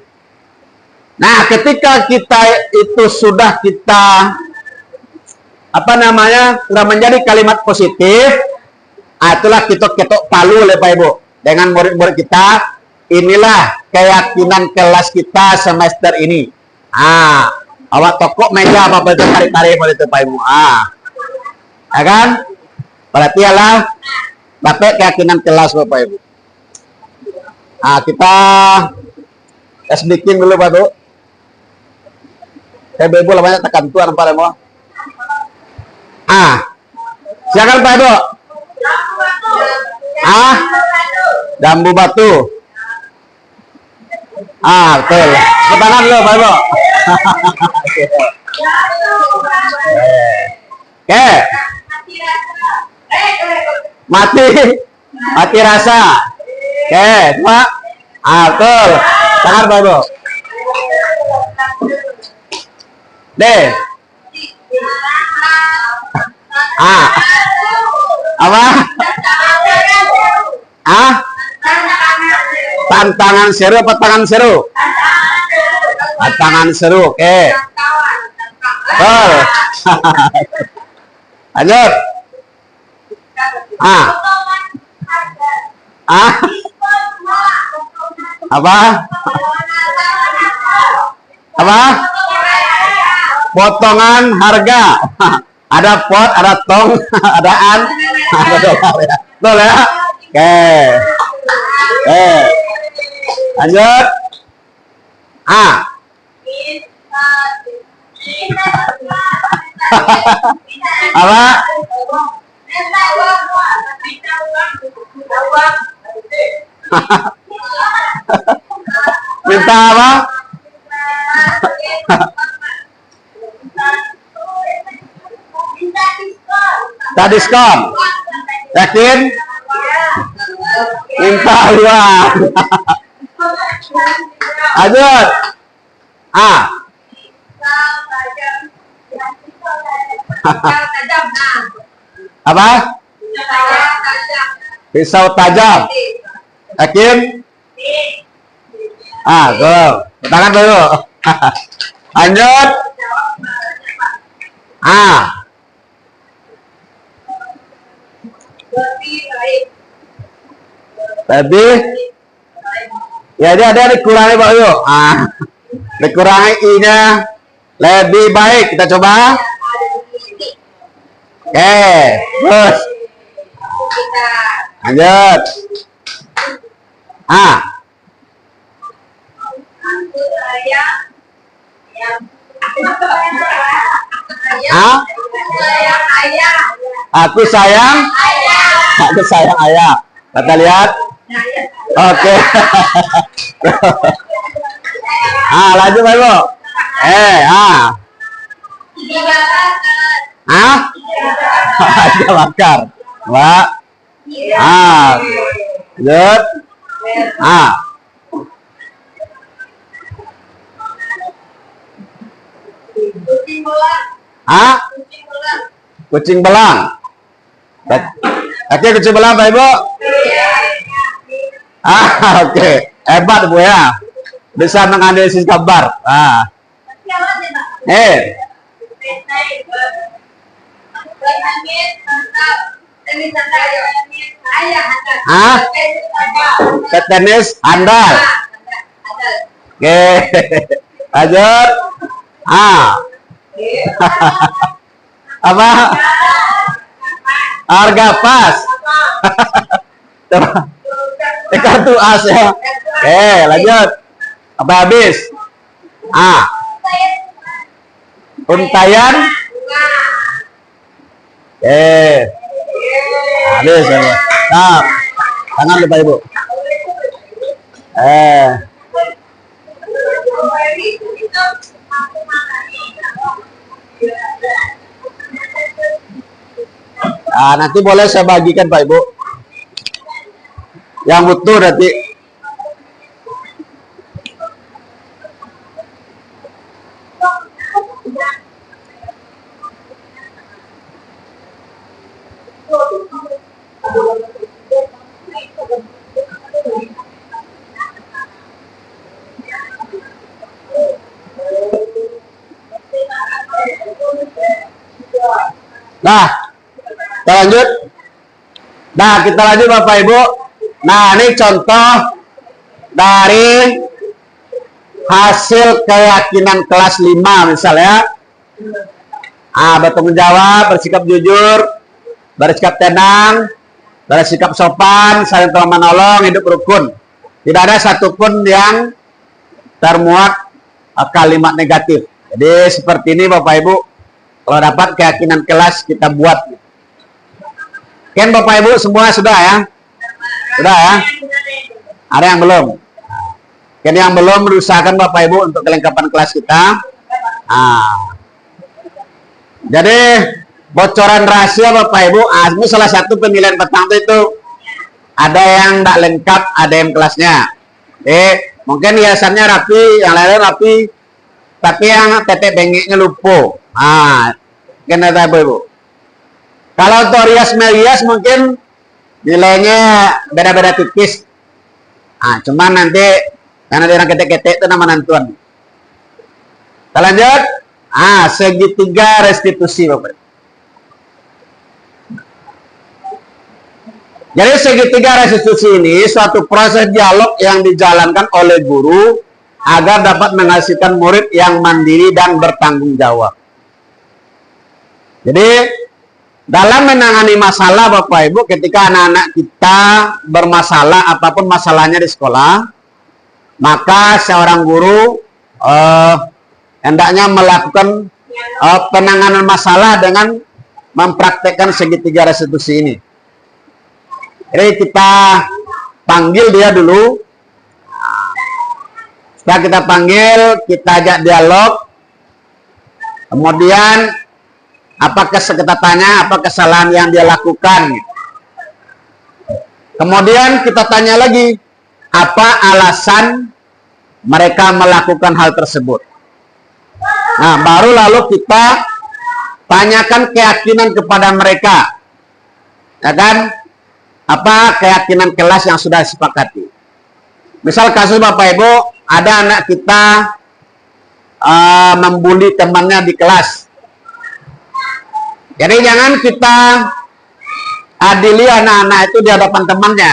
Nah, ketika kita itu sudah sudah menjadi kalimat positif, itulah kita ketok palu oleh Pak Ibu dengan murid-murid kita. Inilah keyakinan kelas kita semester ini. Awak tokok meja apa itu tarik-tarik itu Pak Ibu. Ya kan? Berarti adalah dapat keyakinan kelas Bapak Ibu. Kita tes bikin dulu Pak Ibu. Ibu lah banyak tekan tuan Pak Ibu. Silakan Pak Ibu. Jambu batu. Betul. Tangan dulu Pak Ibu. Oke. Mati rasa. Oke, semua. Betul. Tangan Pak Ibu. Deh. Apa? Tantangan seru apa tangan seru? Tantangan seru, oke. Lanjut. Apa? Potongan harga. Ada pot, ada tong, ada an, ada dolar ya. Betul ya? Oke. Oke. Lanjut. A. Apa? Minta apa? Tak diskon. Yakin? Minta uang. Lanjut. A. Apa? Pisau tajam. Yakin? Go. Tangan dulu. Lanjut. A. Lebih. Ya dia ada dikurangi Pak Yo. Dikurangi i-nya. Lebih baik. Kita coba. Oke, terus. Lanjut. A. Aku sayang ayah. Kita lihat. Oke. Lanjut Pak Ibu. Ada bakar. Mbak. Lanjut. Kucing belang. Oke, kucing belang Pak Ibu. Oke. Hebat Bu ya. Bisa menganalisis kabar. Tenis andal. Oke. Lanjut. Apa? Harga pas. Kartu as ya. Oke, lanjut. Apa habis? Untayan. Habis ya. Nah, tangan lupa Ibu. Nanti boleh saya bagikan Pak Ibu. Yang butuh nanti. Nah, kita lanjut. Nah, kita lanjut Bapak Ibu. Nah, ini contoh dari hasil keyakinan kelas 5 misalnya. Bertanggung jawab, bersikap jujur, bersikap tenang, bersikap sopan, saling tolong menolong, hidup rukun. Tidak ada satupun yang termuat kalimat negatif. Jadi seperti ini Bapak Ibu. Kalau dapat keyakinan kelas kita buat. Kan Bapak Ibu semua sudah ya? Sudah ya? Ada yang belum? Kan yang belum berusahakan Bapak Ibu untuk kelengkapan kelas kita. Jadi bocoran rahasia Bapak Ibu, ini salah satu pemilihan petang itu ada yang tidak lengkap, ada yang kelasnya. Mungkin hiasannya rapi, yang lain rapi, tapi yang tetek bengeknya lupa. Kena tahu Ibu. Kalau untuk rias mungkin nilainya beda-beda tipis. Cuman nanti karena dia orang ketek-ketek itu nama nantuan. Kita lanjut. Segitiga restitusi Bapak. Jadi segitiga restitusi ini suatu proses dialog yang dijalankan oleh guru agar dapat menghasilkan murid yang mandiri dan bertanggung jawab. Jadi dalam menangani masalah Bapak Ibu, ketika anak-anak kita bermasalah apapun masalahnya di sekolah, maka seorang guru hendaknya melakukan penanganan masalah dengan mempraktekkan segitiga restitusi ini. Jadi kita panggil dia dulu. Setelah kita panggil, kita ajak dialog. Kemudian apakah kita tanya apa kesalahan yang dia lakukan. Kemudian kita tanya lagi, apa alasan mereka melakukan hal tersebut. Nah, baru lalu kita tanyakan keyakinan kepada mereka. Ya kan? Apa keyakinan kelas yang sudah disepakati. Misal kasus Bapak Ibu, ada anak kita membuli temannya di kelas. Jadi jangan kita adili anak-anak itu di hadapan temannya.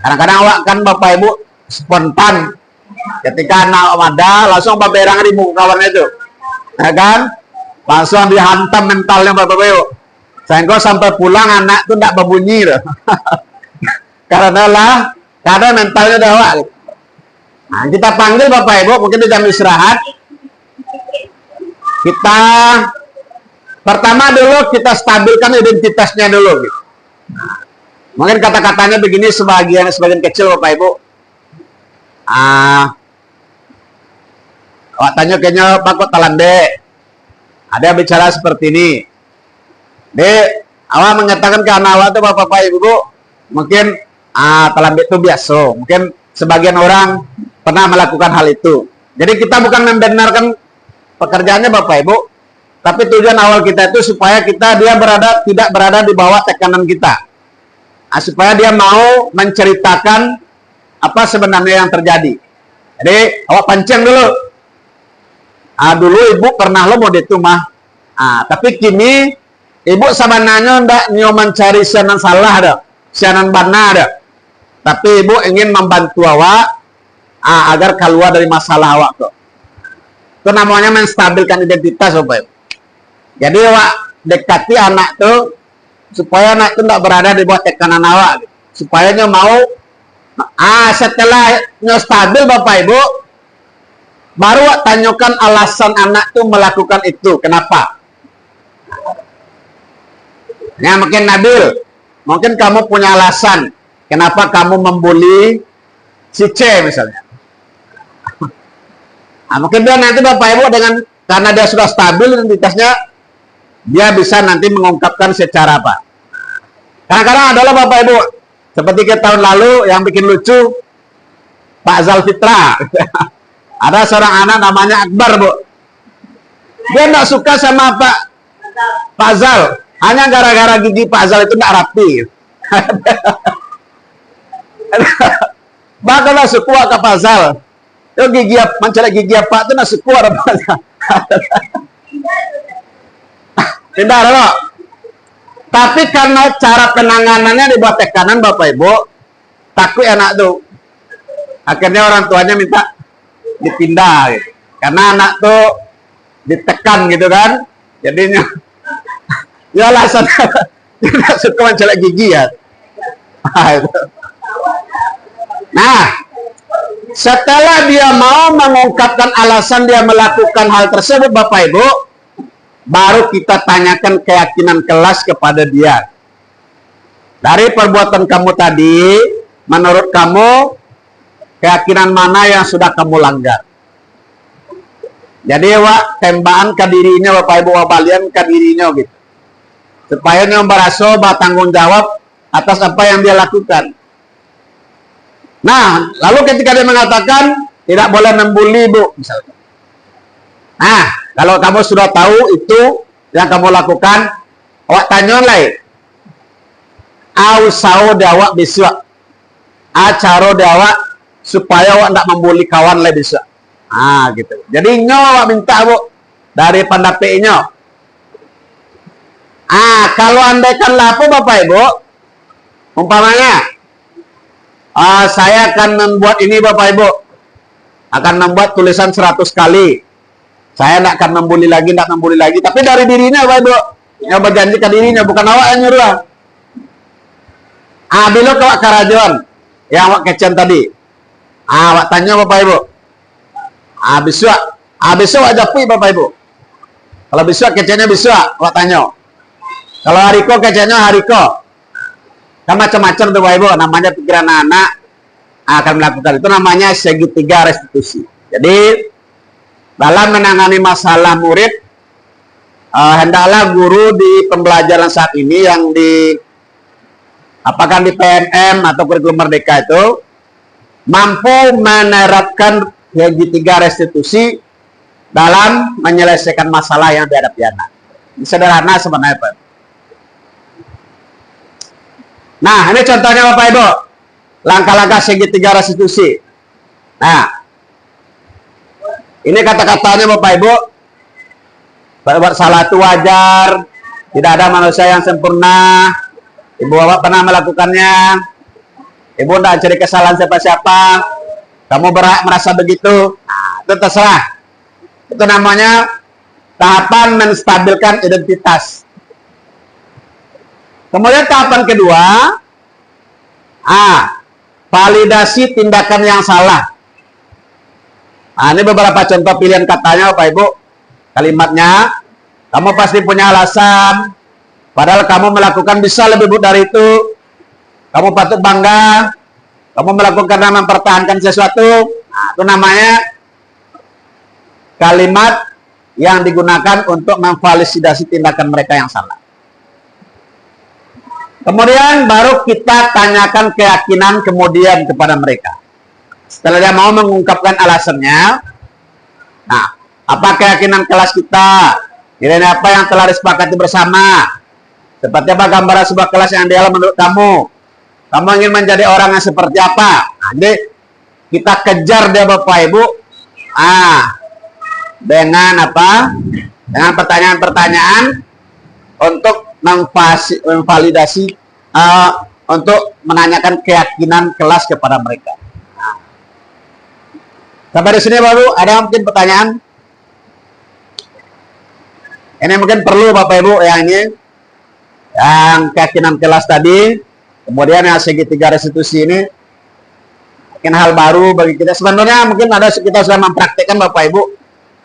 Kadang-kadang awak kan Bapak Ibu spontan. Ketika anak ada, langsung baberang di muka kawannya itu. Ya kan? Langsung dihantam mentalnya Bapak Ibu. Sehingga sampai pulang anak itu tidak berbunyi. Karena mentalnya udah awak. Nah, kita panggil Bapak Ibu, mungkin di jam istirahat. Kita pertama dulu kita stabilkan identitasnya dulu. Gitu. Mungkin kata-katanya begini sebagian kecil Bapak Ibu. Awak tanya kayaknya Pak kok talande. Ada bicara seperti ini. Awak mengatakan ke anak awak itu Bapak Ibu, mungkin talande itu biasa. Mungkin sebagian orang pernah melakukan hal itu. Jadi kita bukan membenarkan pekerjaannya Bapak Ibu, tapi tujuan awal kita itu supaya dia tidak berada di bawah tekanan kita. Supaya dia mau menceritakan apa sebenarnya yang terjadi. Jadi awak pancing dulu. Dulu ibu pernah lo mau itu mah. Tapi kini ibu sebenarnya ndak nyo mencari sianan salah ada, sianan benar ada. Tapi ibu ingin membantu awak agar keluar dari masalah awak tuh. Itu namanya menstabilkan identitas Bapak Ibu. Jadi awak dekati anak tuh supaya anak itu tidak berada di bawah tekanan awak, gitu. Supaya nyo mau setelah nyo stabil Bapak Ibu, baru awak tanyakan alasan anak tuh melakukan itu, kenapa? Ya mungkin Nabil, mungkin kamu punya alasan kenapa kamu membuli si C misalnya. Mungkin dia nanti Bapak Ibu karena dia sudah stabil identitasnya, dia bisa nanti mengungkapkan secara apa. Kadang-kadang adalah Bapak Ibu, seperti ke tahun lalu yang bikin lucu, Pak Zal Fitra. Ada seorang anak namanya Akbar, Bu. Dia tidak suka sama Pak Zal, hanya gara-gara gigi Pak Zal itu tidak rapi. Bagaimana suku ke Pak Zal? Itu gigi mencari gigi apa itu nasi kuat apa? Tidak ada. Tapi karena cara penanganannya di bawah tekanan Bapak Ibu, takut anak tuh. Akhirnya orang tuanya minta dipindah gitu. Karena anak tuh ditekan gitu kan. Jadinya ya alasan tidak suka mencari gigi ya. Nah, setelah dia mau mengungkapkan alasan dia melakukan hal tersebut Bapak Ibu, baru kita tanyakan keyakinan kelas kepada dia. Dari perbuatan kamu tadi, menurut kamu keyakinan mana yang sudah kamu langgar? Jadi wak tembakan ke dirinya Bapak Ibu, wabalian ke dirinya gitu. Supaya dia merasa bertanggung jawab atas apa yang dia lakukan. Nah, lalu ketika dia mengatakan tidak boleh membuli Bu, misalnya. Nah, kalau kamu sudah tahu itu yang kamu lakukan, awak tanya lagi. Ausau dawak bisa. Acaro dawak supaya awak tidak membuli kawan lagi bisa. Gitu. Jadi awak minta Bu dari pendapatnya. Kalau andaikan lapo Bapak Ibu, umpamanya saya akan membuat ini Bapak Ibu, akan membuat tulisan 100 kali. Saya tidak akan membuli lagi, tapi dari dirinya Bapak Ibu. Yang berjanji ke dirinya, bukan awak yang nyuruh. Bilo ke karajon, yang awak kecen tadi. Awak tanya Bapak Ibu. Besok aja pi Bapak Ibu. Kalau besok kecennya besok, awak tanya. Kalau hariko kecennya hariko. Kan macam-macam tuh Bapak Ibu, namanya pikiran anak akan melakukan itu, namanya segitiga restitusi. Jadi dalam menangani masalah murid, hendaklah guru di pembelajaran saat ini yang di apakah di PNM atau kurikulum Merdeka itu mampu menerapkan segitiga restitusi dalam menyelesaikan masalah yang dihadapi anak. Ini sederhana sebenarnya Pak. Nah, ini contohnya Bapak Ibu, langkah-langkah segitiga restitusi. Nah, ini kata-katanya Bapak Ibu. Buat salah itu wajar, tidak ada manusia yang sempurna. Ibu bapak pernah melakukannya. Ibu tidak cari kesalahan siapa-siapa. Kamu berhak merasa begitu. Nah, itu terserah. Itu namanya tahapan menstabilkan identitas. Kemudian tahapan kedua, validasi tindakan yang salah. Nah, ini beberapa contoh pilihan katanya Bapak Ibu. Kalimatnya, kamu pasti punya alasan, padahal kamu melakukan bisa lebih baik dari itu. Kamu patut bangga, kamu melakukan karena mempertahankan sesuatu. Nah, itu namanya kalimat yang digunakan untuk memvalidasi tindakan mereka yang salah. Kemudian baru kita tanyakan keyakinan kemudian kepada mereka. Setelah dia mau mengungkapkan alasannya, nah, apa keyakinan kelas kita? Nilai apa yang telah disepakati bersama? Seperti apa gambaran sebuah kelas yang ideal menurut kamu? Kamu ingin menjadi orang yang seperti apa? Nah, jadi kita kejar dia Bapak Ibu. Dengan apa? Dengan pertanyaan-pertanyaan untuk memvalidasi, untuk menanyakan keyakinan kelas kepada mereka. Nah, sampai di sini Bapak Ibu, ada mungkin pertanyaan? Ini mungkin perlu Bapak Ibu yang ini, yang keyakinan kelas tadi, kemudian yang segitiga restitusi ini, mungkin hal baru bagi kita. Sebenarnya mungkin ada kita sudah mempraktikkan Bapak Ibu,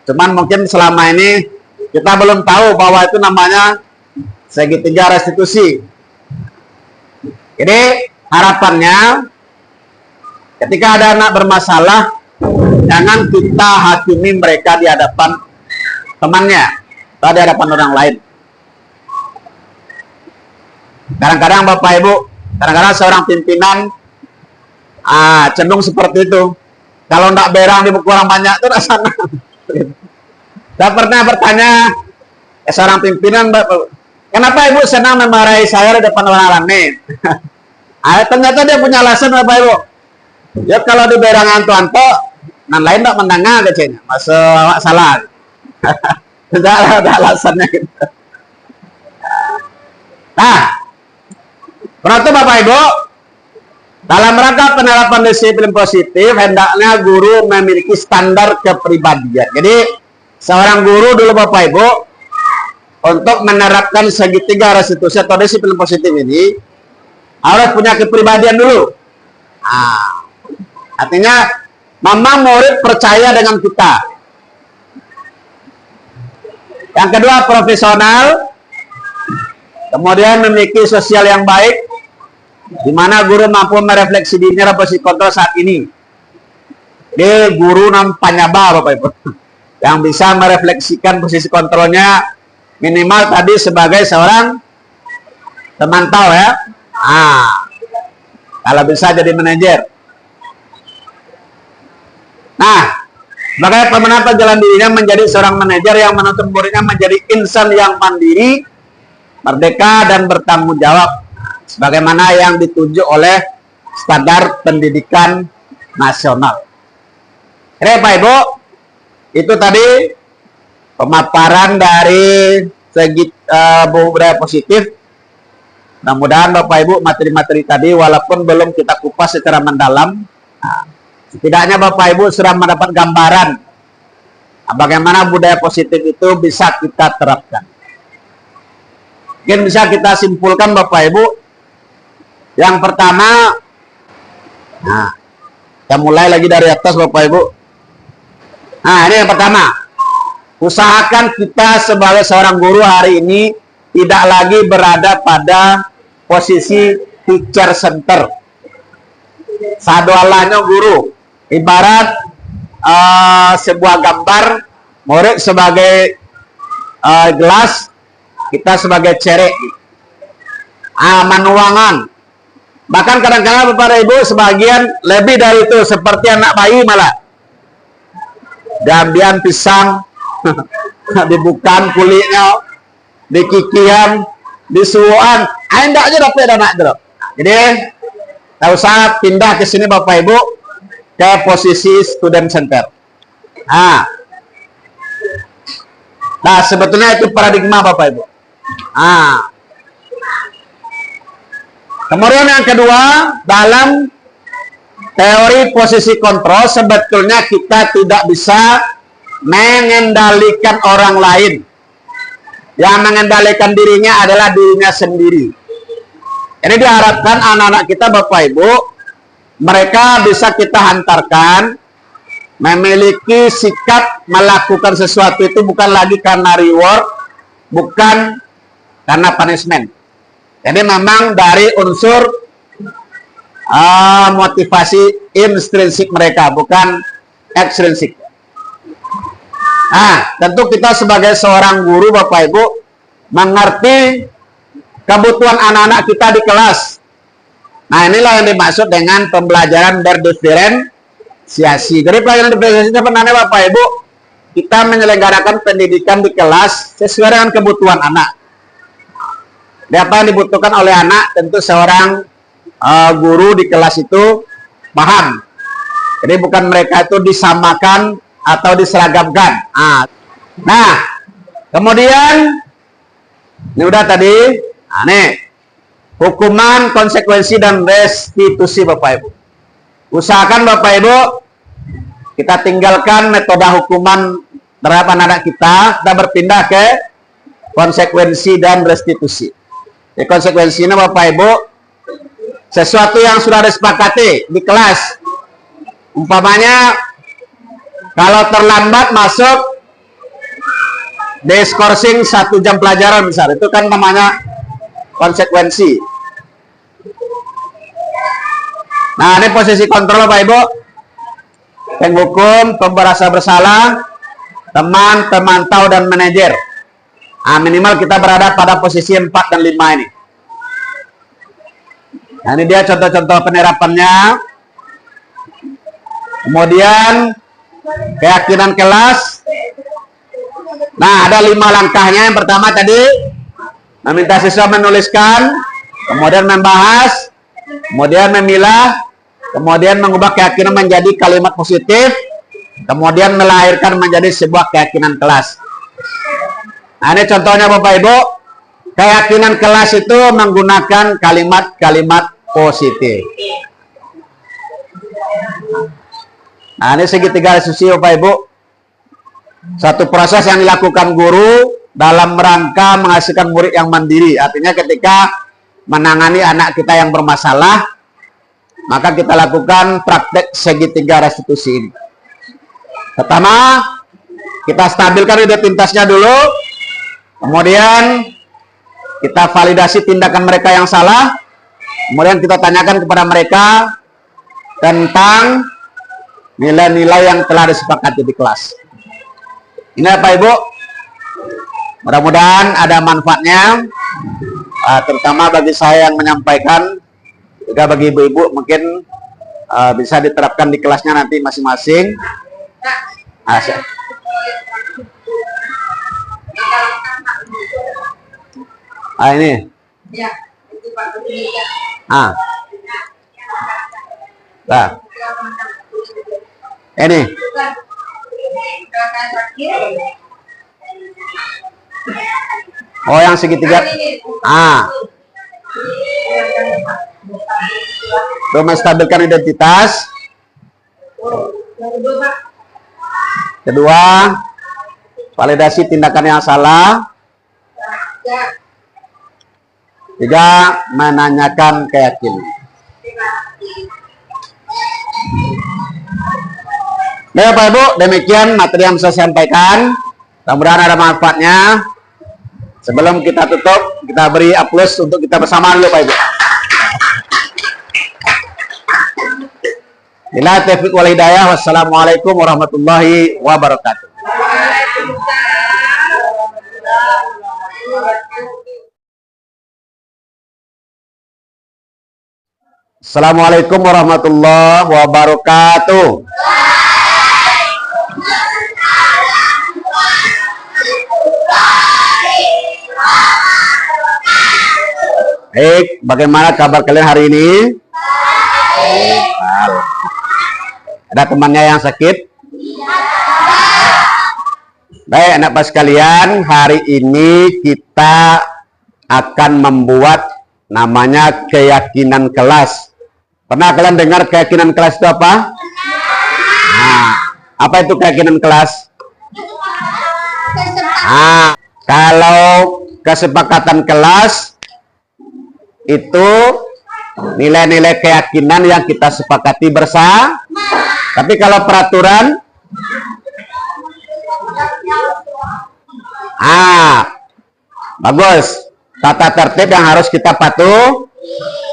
cuman mungkin selama ini kita belum tahu bahwa itu namanya segitiga restitusi. Jadi harapannya, ketika ada anak bermasalah, jangan kita hakimi mereka di hadapan temannya, atau di hadapan orang lain. Kadang-kadang Bapak Ibu, kadang-kadang seorang pimpinan cenderung seperti itu. Kalau tidak berang di buku orang banyak itu rasanya. Saya pernah bertanya seorang pimpinan, kenapa Ibu senang memarahi saya di depan orang lain? Ternyata dia punya alasan Bapak Ibu. Ya kalau di berangan tuanto, nan lain tidak mendengar kecilnya, masa awak salah. Tidak ada alasannya gitu. Nah, berarti Bapak Ibu, dalam rangka penerapan disiplin positif, hendaknya guru memiliki standar kepribadian. Jadi, seorang guru dulu Bapak Ibu, untuk menerapkan segitiga restitusi atau disiplin positif ini, harus punya kepribadian dulu. Artinya, memang murid percaya dengan kita. Yang kedua, profesional, kemudian memiliki sosial yang baik, di mana guru mampu merefleksi dirinya dalam posisi kontrol saat ini. Dia guru nampaknya Bapak Ibu, yang bisa merefleksikan posisi kontrolnya minimal tadi sebagai seorang pemantau ya. Kalau bisa jadi manajer. Nah, maka pemenang jalan dirinya menjadi seorang manajer yang menuntut muridnya menjadi insan yang mandiri, merdeka dan bertanggung jawab, sebagaimana yang dituju oleh standar pendidikan nasional. Jadi Pak Ibu, itu tadi pemaparan dari segi budaya positif. Mudah-mudahan Bapak Ibu materi-materi tadi walaupun belum kita kupas secara mendalam, setidaknya Bapak Ibu sudah mendapat gambaran Bagaimana budaya positif itu bisa kita terapkan. Mungkin bisa kita simpulkan Bapak Ibu. Yang pertama, nah, kita mulai lagi dari atas Bapak Ibu. Nah, ini yang pertama. Usahakan kita sebagai seorang guru hari ini tidak lagi berada pada posisi teacher center. Sadualanya guru. Ibarat sebuah gambar, murid sebagai gelas, kita sebagai cerek, manuangan. Bahkan kadang-kadang Bapak Ibu sebagian lebih dari itu, seperti anak bayi malah. Diambian pisang, dibukan kulitnya, dikikian, disuan, enggak aja dapat anak itu. Jadi tak usah pindah ke sini Bapak Ibu ke posisi student center. Nah, sebetulnya itu paradigma Bapak Ibu. Kemudian yang kedua, dalam teori posisi kontrol sebetulnya kita tidak bisa mengendalikan orang lain. Yang mengendalikan dirinya adalah dirinya sendiri. Ini diharapkan anak-anak kita Bapak Ibu, mereka bisa kita hantarkan memiliki sikap melakukan sesuatu itu bukan lagi karena reward, bukan karena punishment. Jadi memang dari unsur motivasi intrinsik mereka, bukan ekstrinsik. Nah, tentu kita sebagai seorang guru Bapak Ibu mengerti kebutuhan anak-anak kita di kelas. Nah, inilah yang dimaksud dengan pembelajaran berdiferensiasi. Jadi pelajaran diferensiasi sebenarnya Bapak Ibu, kita menyelenggarakan pendidikan di kelas sesuai dengan kebutuhan anak. Apa yang dibutuhkan oleh anak, tentu seorang guru di kelas itu paham. Jadi bukan mereka itu disamakan atau diseragamkan. Nah, kemudian ini udah tadi. Nih, hukuman, konsekuensi, dan restitusi Bapak Ibu. Usahakan Bapak Ibu kita tinggalkan metode hukuman terhadap anak-anak kita berpindah ke konsekuensi dan restitusi. Konsekuensinya Bapak Ibu, sesuatu yang sudah disepakati di kelas. Umpamanya kalau terlambat masuk diskorsing 1 jam pelajaran besar, itu kan namanya konsekuensi. Nah, ini posisi kontrol Bapak Ibu. Penghukum, pemberasa bersalah, teman, pemantau, dan manajer. Minimal kita berada pada posisi 4 dan 5 ini. Nah, ini dia contoh-contoh penerapannya. Kemudian keyakinan kelas. Nah, ada 5 langkahnya. Yang pertama tadi meminta siswa menuliskan, kemudian membahas, kemudian memilah, kemudian mengubah keyakinan menjadi kalimat positif, kemudian melahirkan menjadi sebuah keyakinan kelas. Nah, ini contohnya Bapak Ibu. Keyakinan kelas itu menggunakan kalimat-kalimat positif. Nah, ini segitiga restitusi Bapak Ibu. Satu proses yang dilakukan guru dalam rangka menghasilkan murid yang mandiri. Artinya ketika menangani anak kita yang bermasalah, maka kita lakukan praktek segitiga restitusi ini. Pertama, kita stabilkan identitasnya dulu. Kemudian kita validasi tindakan mereka yang salah. Kemudian kita tanyakan kepada mereka tentang nilai-nilai yang telah disepakati di kelas. Ini Bapak Ibu, mudah-mudahan ada manfaatnya, terutama bagi saya yang menyampaikan, juga bagi ibu-ibu mungkin bisa diterapkan di kelasnya nanti masing-masing. Ini. Nah. Ini. Oh, yang segitiga. Untuk menstabilkan identitas. Kedua, validasi tindakan yang salah. 3. Menanyakan keyakinan. Baik Bapak Ibu, demikian materi yang saya sampaikan. Mudah-mudahan ada manfaatnya. Sebelum kita tutup, kita beri aplaus untuk kita bersama dulu Pak Ibu. Bila taufiq wal hidayah. Wassalamualaikum warahmatullahi wabarakatuh. Assalamualaikum warahmatullahi wabarakatuh. Baik, bagaimana kabar kalian hari ini? Ada temannya yang sakit? Baik, anak pas sekalian, hari ini kita akan membuat namanya keyakinan kelas. Pernah kalian dengar keyakinan kelas itu apa? Nah, apa itu keyakinan kelas? Nah, kalau kesepakatan kelas itu nilai-nilai keyakinan yang kita sepakati bersama. Tapi kalau peraturan, bagus. Tata tertib yang harus kita patuh.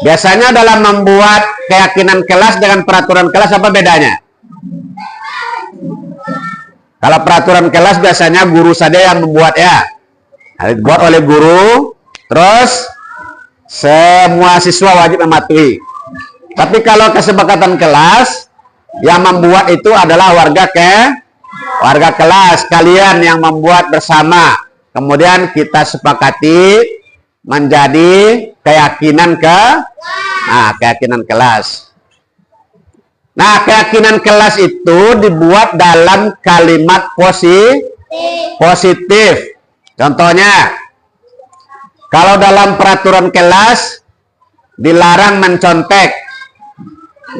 Biasanya dalam membuat keyakinan kelas dengan peraturan kelas apa bedanya? Kalau peraturan kelas biasanya guru saja yang membuat ya. Dibuat oleh guru, terus semua siswa wajib mematuhi. Tapi kalau kesepakatan kelas, yang membuat itu adalah warga kelas, kalian yang membuat bersama. Kemudian kita sepakati menjadi keyakinan keyakinan kelas. Nah, keyakinan kelas itu dibuat dalam kalimat positif. Contohnya, kalau dalam peraturan kelas dilarang mencontek.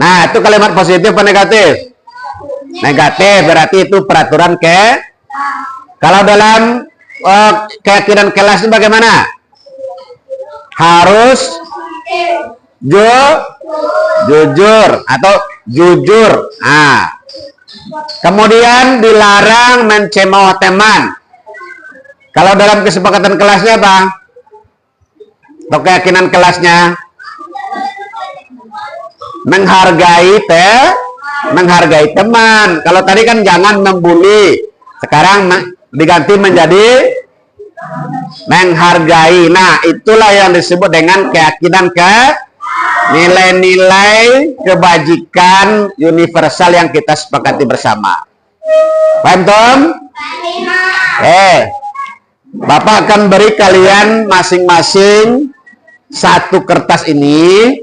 Nah, itu kalimat positif atau negatif? Negatif, berarti itu peraturan Kalau dalam keyakinan kelas itu bagaimana? Harus jujur atau jujur. Nah, kemudian dilarang mencemooh teman. Kalau dalam kesepakatan kelasnya apa? Atau keyakinan kelasnya menghargai teman. Kalau tadi kan jangan membuli, sekarang diganti menjadi menghargai. Nah, itulah yang disebut dengan keyakinan nilai-nilai kebajikan universal yang kita sepakati bersama. Paham, Tom? Bapak akan beri kalian masing-masing satu kertas ini.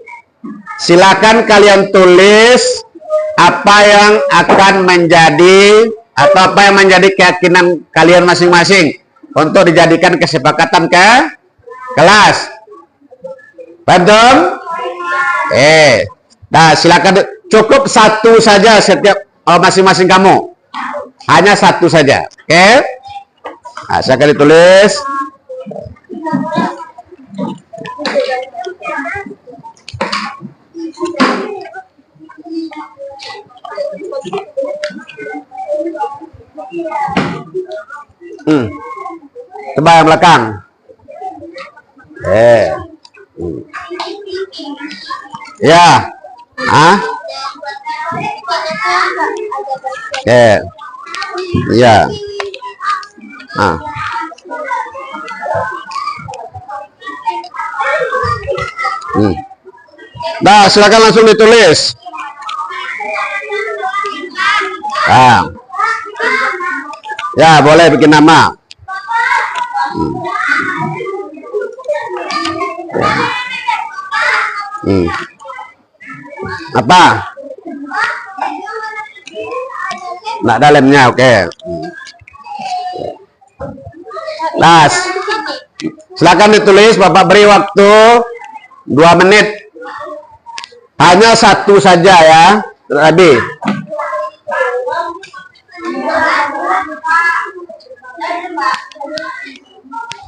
Silakan kalian tulis apa yang akan menjadi atau apa yang menjadi keyakinan kalian masing-masing untuk dijadikan kesepakatan kelas. Paham? Nah, silakan, cukup satu saja setiap masing-masing kamu. Hanya satu saja. Oke? Nah, silakan ditulis. Coba yang belakang. Ya. Ya. Nah, silakan langsung ditulis. Ya, boleh bikin nama. Apa? Nggak ada lemnya, oke. Nah, silakan ditulis. Bapak beri waktu 2 menit. Hanya satu saja ya, tadi.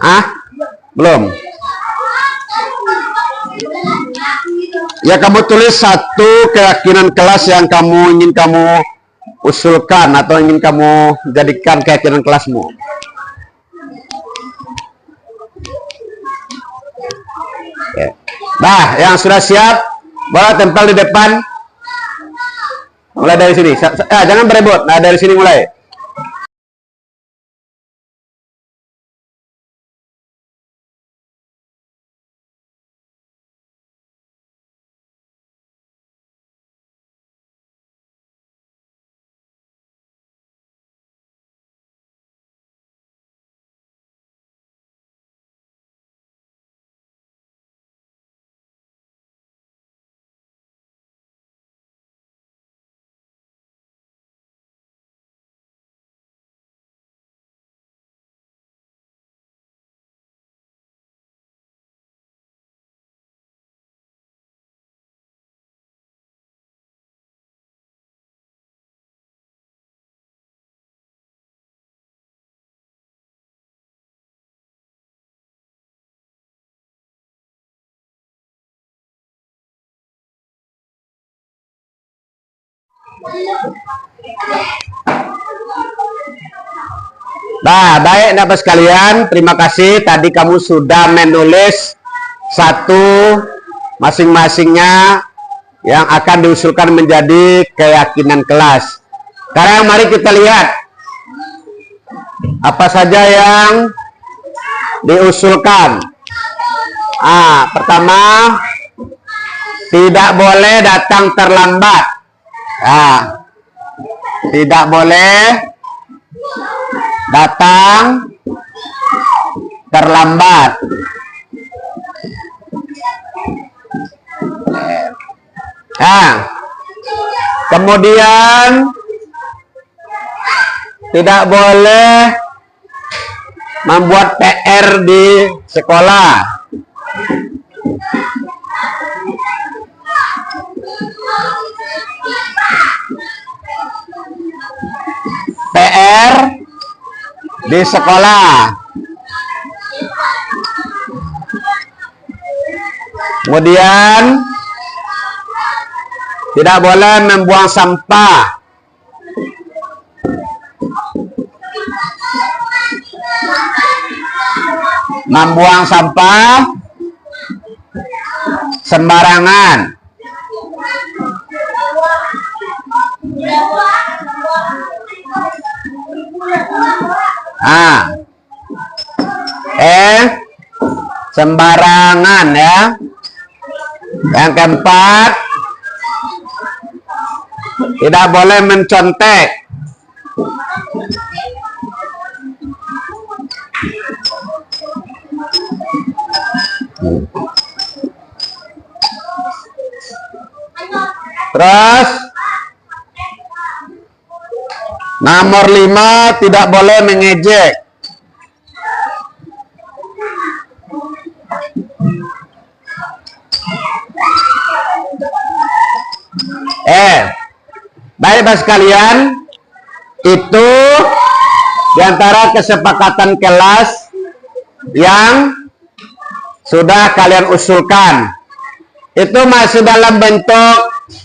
Ah, belum. Ya, kamu tulis satu keyakinan kelas yang ingin kamu usulkan atau ingin kamu jadikan keyakinan kelasmu. Ya. Nah, yang sudah siap, boleh tempel di depan. Mulai dari sini. Jangan berebut. Nah, dari sini mulai. Nah, baik Bapak sekalian, terima kasih. Tadi kamu sudah menulis satu masing-masingnya yang akan diusulkan menjadi keyakinan kelas. Sekarang mari kita lihat apa saja yang diusulkan. Pertama, tidak boleh datang terlambat. Tidak boleh datang terlambat. Kemudian tidak boleh membuat PR di sekolah. PR di sekolah. Kemudian tidak boleh membuang sampah. Membuang sampah sembarangan. Sembarangan ya. Yang keempat, tidak boleh mencontek. Terus nomor 5, tidak boleh mengejek. Baik Bapak sekalian, itu diantara kesepakatan kelas yang sudah kalian usulkan. Itu masih dalam bentuk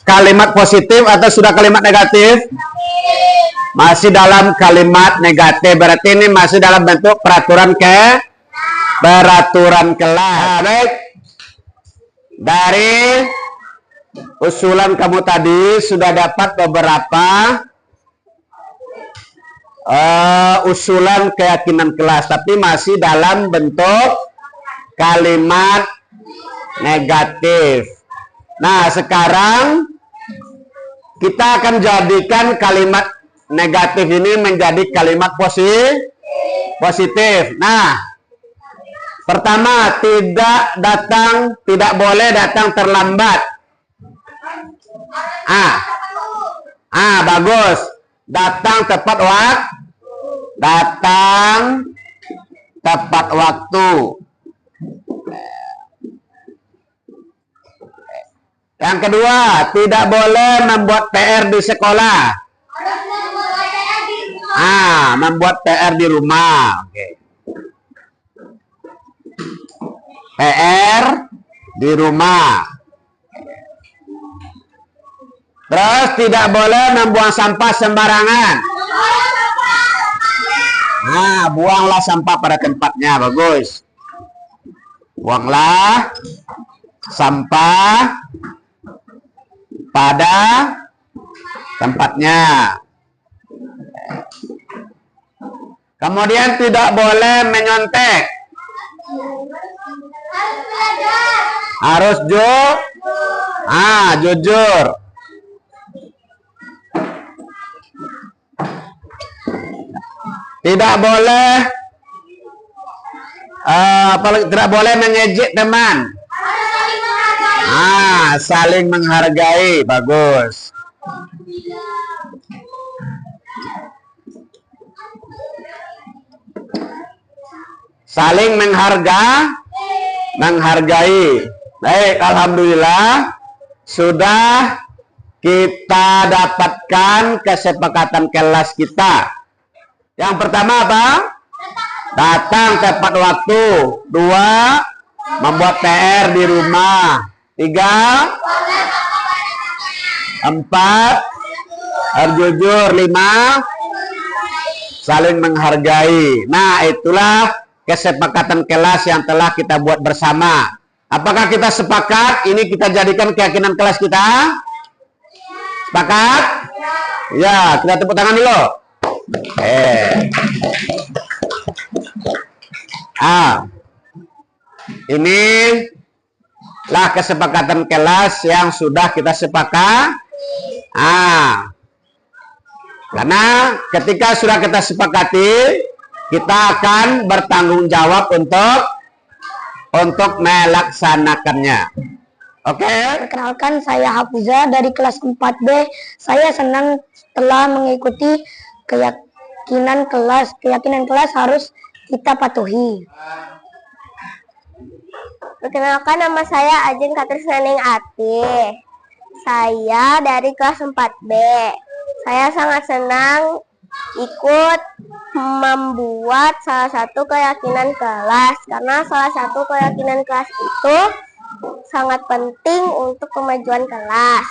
kalimat positif atau sudah kalimat negatif? Masih dalam kalimat negatif, berarti ini masih dalam bentuk peraturan kelas. Baik, dari usulan kamu tadi sudah dapat beberapa usulan keyakinan kelas, tapi masih dalam bentuk kalimat negatif. Nah, sekarang kita akan jadikan kalimat negatif ini menjadi kalimat positif. Nah, pertama, tidak boleh datang terlambat. Bagus. Datang tepat waktu. Yang kedua, tidak boleh membuat PR di sekolah. Membuat PR di rumah. Oke. PR di rumah. Terus tidak boleh membuang sampah sembarangan. Buanglah sampah pada tempatnya. Bagus. Buanglah sampah pada tempatnya. Kemudian tidak boleh menyontek. Harus jujur. Tidak boleh tidak boleh mengejek teman. Saling menghargai. Bagus. Saling menghargai. Baik, alhamdulillah sudah kita dapatkan kesepakatan kelas kita. Yang pertama apa? Datang tepat waktu. 2. Membuat PR di rumah. 3. 4. Jujur. 5. Saling menghargai. Nah, itulah kesepakatan kelas yang telah kita buat bersama. Apakah kita sepakat ini kita jadikan keyakinan kelas kita? Sepakat? Ya, kita tepuk tangan dulu. Inilah kesepakatan kelas yang sudah kita sepakat. Karena ketika sudah kita sepakati, kita akan bertanggung jawab untuk melaksanakannya. Oke. Perkenalkan, saya Hafiza dari kelas 4B. Saya senang telah mengikuti keyakinan kelas. Keyakinan kelas harus kita patuhi. Perkenalkan, nama saya Ajeng Katrisnening Ati. Saya dari kelas 4B. Saya sangat senang ikut membuat salah satu keyakinan kelas. Karena salah satu keyakinan kelas itu sangat penting untuk kemajuan kelas.